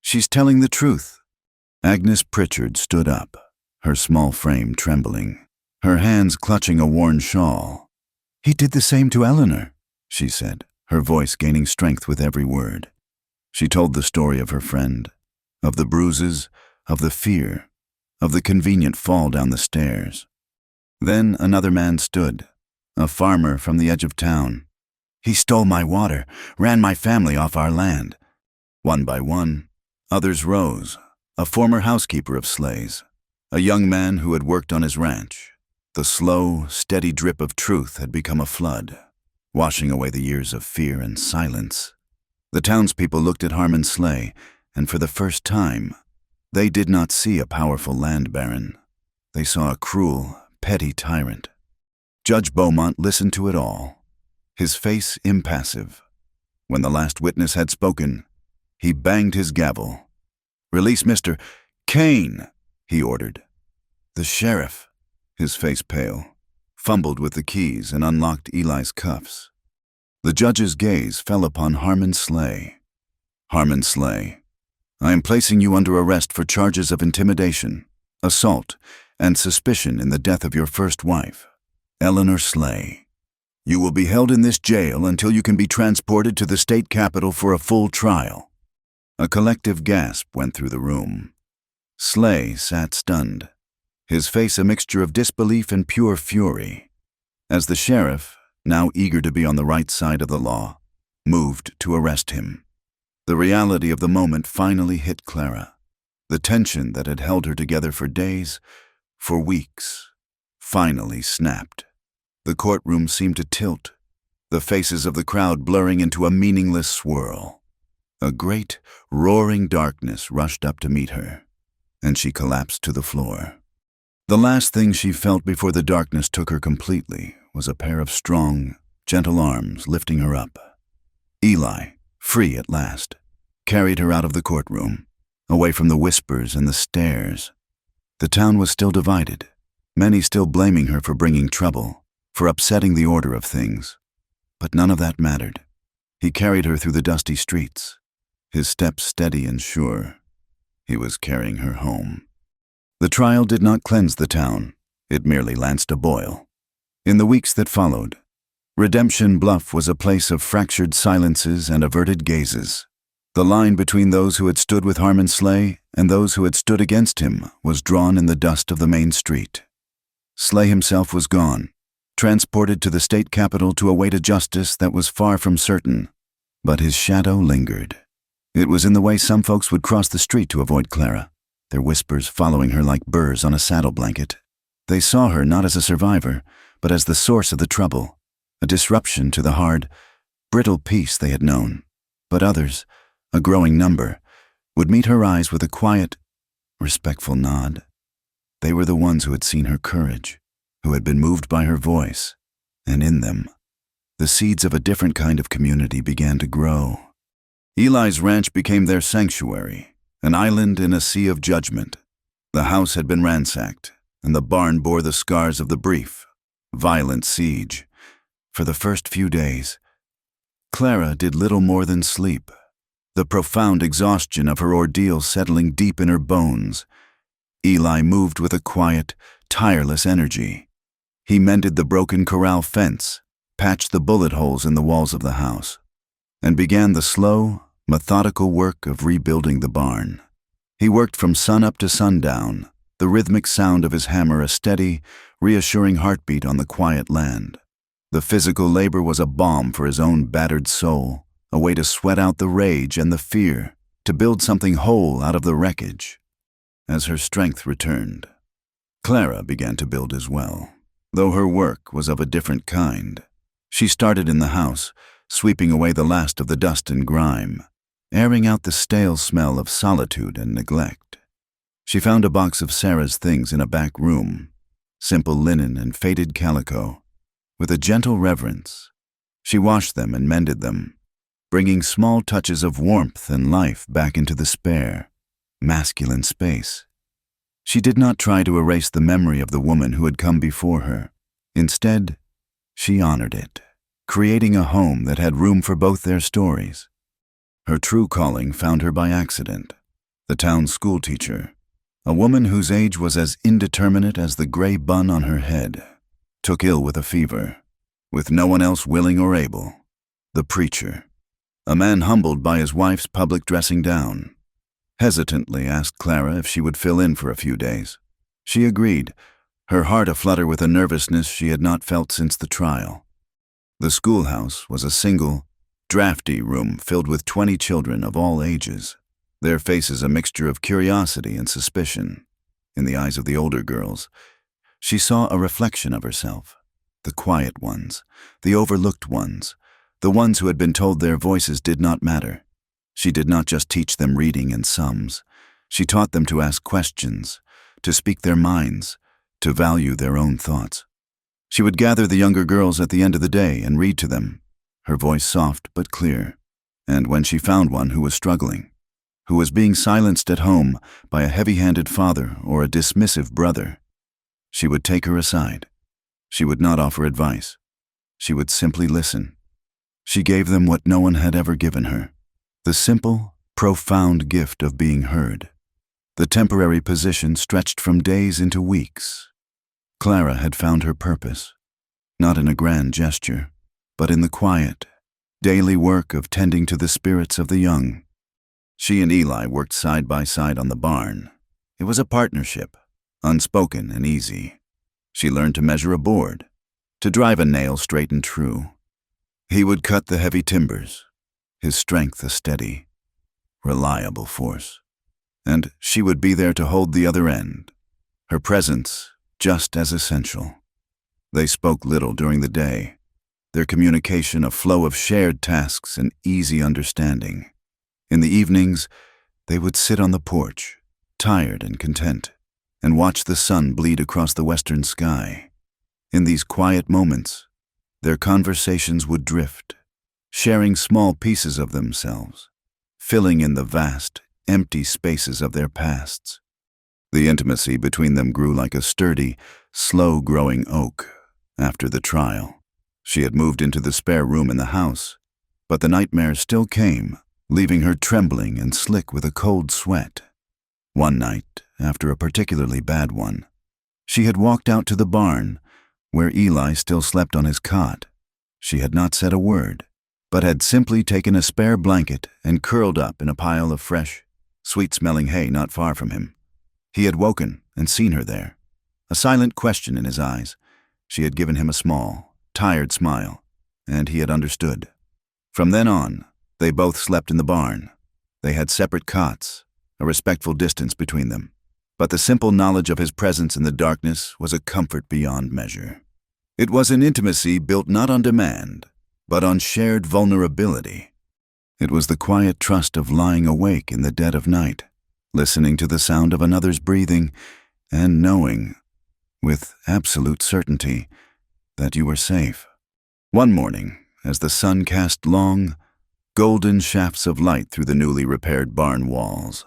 "She's telling the truth." Agnes Pritchard stood up, her small frame trembling, her hands clutching a worn shawl. "He did the same to Eleanor," she said, her voice gaining strength with every word. She told the story of her friend, of the bruises, of the fear, of the convenient fall down the stairs. Then another man stood, a farmer from the edge of town. "He stole my water, ran my family off our land." One by one, others rose, a former housekeeper of Slay's, a young man who had worked on his ranch. The slow, steady drip of truth had become a flood, washing away the years of fear and silence. The townspeople looked at Harmon Slay, and for the first time, they did not see a powerful land baron. They saw a cruel, petty tyrant. Judge Beaumont listened to it all, his face impassive. When the last witness had spoken, he banged his gavel. "Release Mr. Kane," he ordered. The sheriff, his face pale, fumbled with the keys and unlocked Eli's cuffs. The judge's gaze fell upon Harmon Slay. "Harmon Slay, I am placing you under arrest for charges of intimidation, assault, and suspicion in the death of your first wife, Eleanor Slay." You will be held in this jail until you can be transported to the state capital for a full trial." A collective gasp went through the room. Slay sat stunned, his face a mixture of disbelief and pure fury, as the sheriff, now eager to be on the right side of the law, moved to arrest him. The reality of the moment finally hit Clara. The tension that had held her together for days, for weeks, finally snapped. The courtroom seemed to tilt, the faces of the crowd blurring into a meaningless swirl. A great, roaring darkness rushed up to meet her, and she collapsed to the floor. The last thing she felt before the darkness took her completely was a pair of strong, gentle arms lifting her up. Eli, free at last, carried her out of the courtroom, away from the whispers and the stares. The town was still divided, many still blaming her for bringing trouble, for upsetting the order of things. But none of that mattered. He carried her through the dusty streets, his steps steady and sure. He was carrying her home. The trial did not cleanse the town. It merely lanced a boil. In the weeks that followed, Redemption Bluff was a place of fractured silences and averted gazes. The line between those who had stood with Harmon Slay and those who had stood against him was drawn in the dust of the main street. Slay himself was gone, transported to the state capital to await a justice that was far from certain, but his shadow lingered. It was in the way some folks would cross the street to avoid Clara, their whispers following her like burrs on a saddle blanket. They saw her not as a survivor, but as the source of the trouble, a disruption to the hard, brittle peace they had known. But others, a growing number, would meet her eyes with a quiet, respectful nod. They were the ones who had seen her courage, who had been moved by her voice, and in them, the seeds of a different kind of community began to grow. Eli's ranch became their sanctuary, an island in a sea of judgment. The house had been ransacked, and the barn bore the scars of the brief, violent siege. For the first few days, Clara did little more than sleep, the profound exhaustion of her ordeal settling deep in her bones. Eli moved with a quiet, tireless energy. He mended the broken corral fence, patched the bullet holes in the walls of the house, and began the slow, methodical work of rebuilding the barn. He worked from sunup to sundown, the rhythmic sound of his hammer a steady, reassuring heartbeat on the quiet land. The physical labor was a balm for his own battered soul, a way to sweat out the rage and the fear, to build something whole out of the wreckage. As her strength returned, Clara began to build as well, though her work was of a different kind. She started in the house, sweeping away the last of the dust and grime, airing out the stale smell of solitude and neglect. She found a box of Sarah's things in a back room, simple linen and faded calico. With a gentle reverence, she washed them and mended them, bringing small touches of warmth and life back into the spare, masculine space. She did not try to erase the memory of the woman who had come before her. Instead, she honored it, creating a home that had room for both their stories. Her true calling found her by accident. The town schoolteacher, a woman whose age was as indeterminate as the gray bun on her head, took ill with a fever, with no one else willing or able. The preacher, a man humbled by his wife's public dressing down, hesitantly asked Clara if she would fill in for a few days. She agreed, her heart aflutter with a nervousness she had not felt since the trial. The schoolhouse was a single, drafty room filled with 20 children of all ages, their faces a mixture of curiosity and suspicion. In the eyes of the older girls, she saw a reflection of herself, the quiet ones, the overlooked ones, the ones who had been told their voices did not matter. She did not just teach them reading and sums. She taught them to ask questions, to speak their minds, to value their own thoughts. She would gather the younger girls at the end of the day and read to them, her voice soft but clear. And when she found one who was struggling, who was being silenced at home by a heavy-handed father or a dismissive brother, she would take her aside. She would not offer advice. She would simply listen. She gave them what no one had ever given her, the simple, profound gift of being heard. The temporary position stretched from days into weeks. Clara had found her purpose. not in a grand gesture, but in the quiet, daily work of tending to the spirits of the young. She and Eli worked side by side on the barn. It was a partnership, unspoken and easy. She learned to measure a board, to drive a nail straight and true. He would cut the heavy timbers, his strength a steady, reliable force. And she would be there to hold the other end, her presence just as essential. They spoke little during the day, their communication a flow of shared tasks and easy understanding. In the evenings, they would sit on the porch, tired and content, and watch the sun bleed across the western sky. In these quiet moments, their conversations would drift, sharing small pieces of themselves, filling in the vast, empty spaces of their pasts. The intimacy between them grew like a sturdy, slow-growing oak after the trial. She had moved into the spare room in the house, but the nightmares still came, leaving her trembling and slick with a cold sweat. One night, after a particularly bad one, she had walked out to the barn, where Eli still slept on his cot. She had not said a word, but had simply taken a spare blanket and curled up in a pile of fresh, sweet-smelling hay not far from him. He had woken and seen her there, a silent question in his eyes. She had given him a small, tired smile, and he had understood. From then on, they both slept in the barn. They had separate cots, a respectful distance between them, but the simple knowledge of his presence in the darkness was a comfort beyond measure. It was an intimacy built not on demand, but on shared vulnerability. It was the quiet trust of lying awake in the dead of night, listening to the sound of another's breathing, and knowing, with absolute certainty, that you were safe. One morning, as the sun cast long, golden shafts of light through the newly repaired barn walls,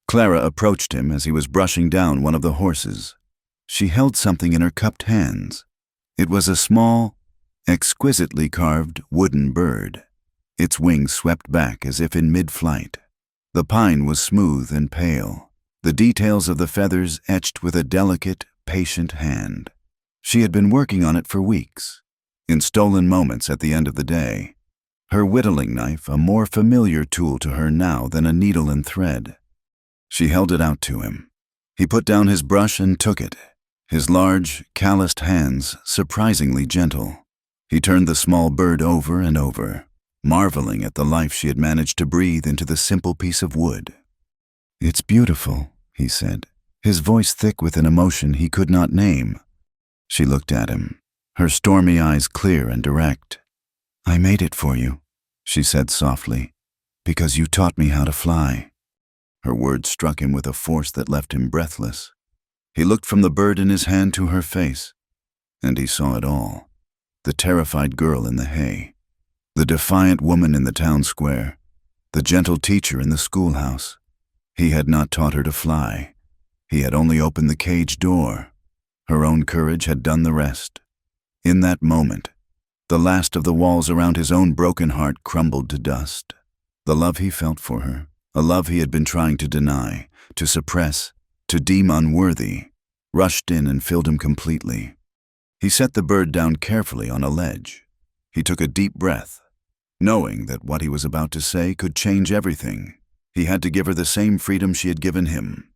Clara approached him as he was brushing down one of the horses. She held something in her cupped hands. It was a small, exquisitely carved wooden bird. Its wings swept back as if in mid-flight. The pine was smooth and pale, the details of the feathers etched with a delicate, patient hand. She had been working on it for weeks, in stolen moments at the end of the day, her whittling knife a more familiar tool to her now than a needle and thread. She held it out to him. He put down his brush and took it, his large, calloused hands surprisingly gentle. He turned the small bird over and over, marveling at the life she had managed to breathe into the simple piece of wood. "It's beautiful," he said, his voice thick with an emotion he could not name. She looked at him, her stormy eyes clear and direct. "I made it for you," she said softly, "because you taught me how to fly." Her words struck him with a force that left him breathless. He looked from the bird in his hand to her face, and he saw it all. The terrified girl in the hay, the defiant woman in the town square, the gentle teacher in the schoolhouse. He had not taught her to fly. He had only opened the cage door. Her own courage had done the rest. In that moment, the last of the walls around his own broken heart crumbled to dust. The love he felt for her, a love he had been trying to deny, to suppress, to deem unworthy, rushed in and filled him completely. He set the bird down carefully on a ledge. He took a deep breath, knowing that what he was about to say could change everything. He had to give her the same freedom she had given him.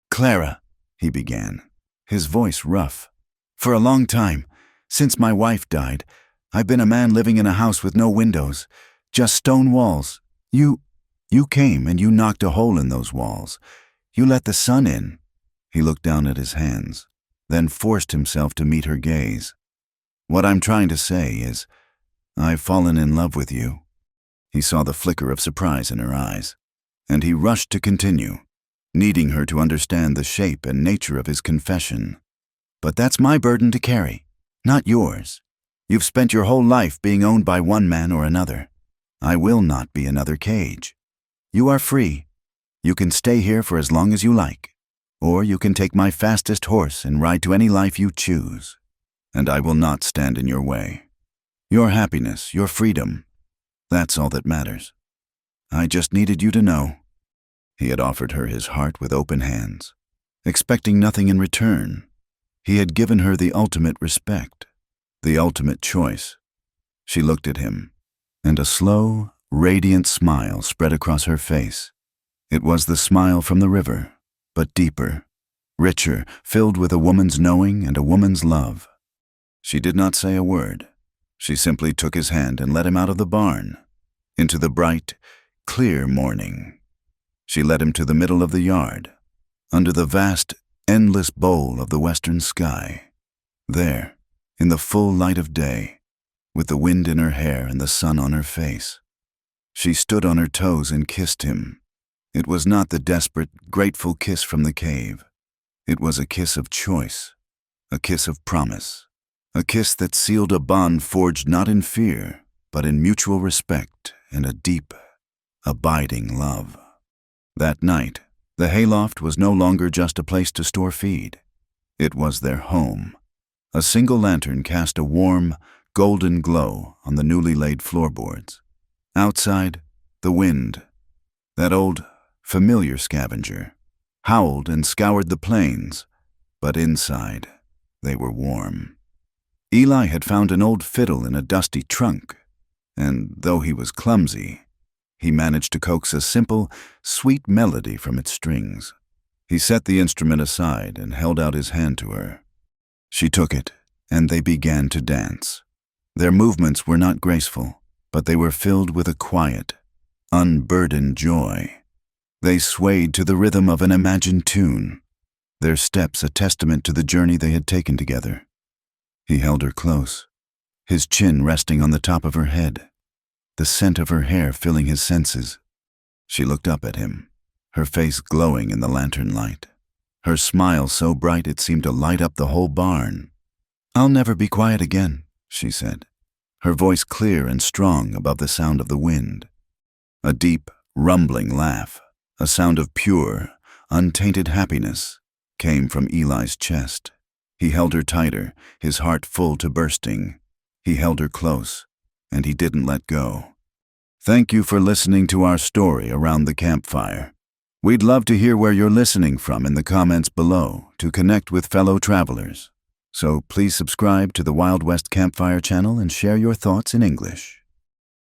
"Clara," he began, his voice rough. "For a long time, since my wife died, I've been a man living in a house with no windows, just stone walls. You came and you knocked a hole in those walls. You let the sun in." He looked down at his hands, then forced himself to meet her gaze. "What I'm trying to say is, I've fallen in love with you." He saw the flicker of surprise in her eyes, and he rushed to continue, needing her to understand the shape and nature of his confession. "But that's my burden to carry, not yours. You've spent your whole life being owned by one man or another. I will not be another cage. You are free. You can stay here for as long as you like, or you can take my fastest horse and ride to any life you choose, and I will not stand in your way. Your happiness, your freedom, that's all that matters. I just needed you to know." He had offered her his heart with open hands, expecting nothing in return. He had given her the ultimate respect. the ultimate choice. She looked at him, and a slow, radiant smile spread across her face. It was the smile from the river, but deeper, richer, filled with a woman's knowing and a woman's love. She did not say a word. She simply took his hand and led him out of the barn, into the bright, clear morning. She led him to the middle of the yard, under the vast, endless bowl of the western sky. There, in the full light of day, with the wind in her hair and the sun on her face, she stood on her toes and kissed him. It was not the desperate, grateful kiss from the cave. It was a kiss of choice, a kiss of promise, a kiss that sealed a bond forged not in fear, but in mutual respect and a deep, abiding love. That night, the hayloft was no longer just a place to store feed. It was their home. A single lantern cast a warm, golden glow on the newly laid floorboards. Outside, the wind, that old, familiar scavenger, howled and scoured the plains, but inside, they were warm. Eli had found an old fiddle in a dusty trunk, and though he was clumsy, he managed to coax a simple, sweet melody from its strings. He set the instrument aside and held out his hand to her. She took it, and they began to dance. Their movements were not graceful, but they were filled with a quiet, unburdened joy. They swayed to the rhythm of an imagined tune, their steps a testament to the journey they had taken together. He held her close, his chin resting on the top of her head, the scent of her hair filling his senses. She looked up at him, her face glowing in the lantern light, her smile so bright it seemed to light up the whole barn. "I'll never be quiet again," she said, her voice clear and strong above the sound of the wind. A deep, rumbling laugh, a sound of pure, untainted happiness, came from Eli's chest. He held her tighter, his heart full to bursting. He held her close, and he didn't let go. Thank you for listening to our story around the campfire. We'd love to hear where you're listening from in the comments below to connect with fellow travelers. So please subscribe to the Wild West Campfire channel and share your thoughts in English.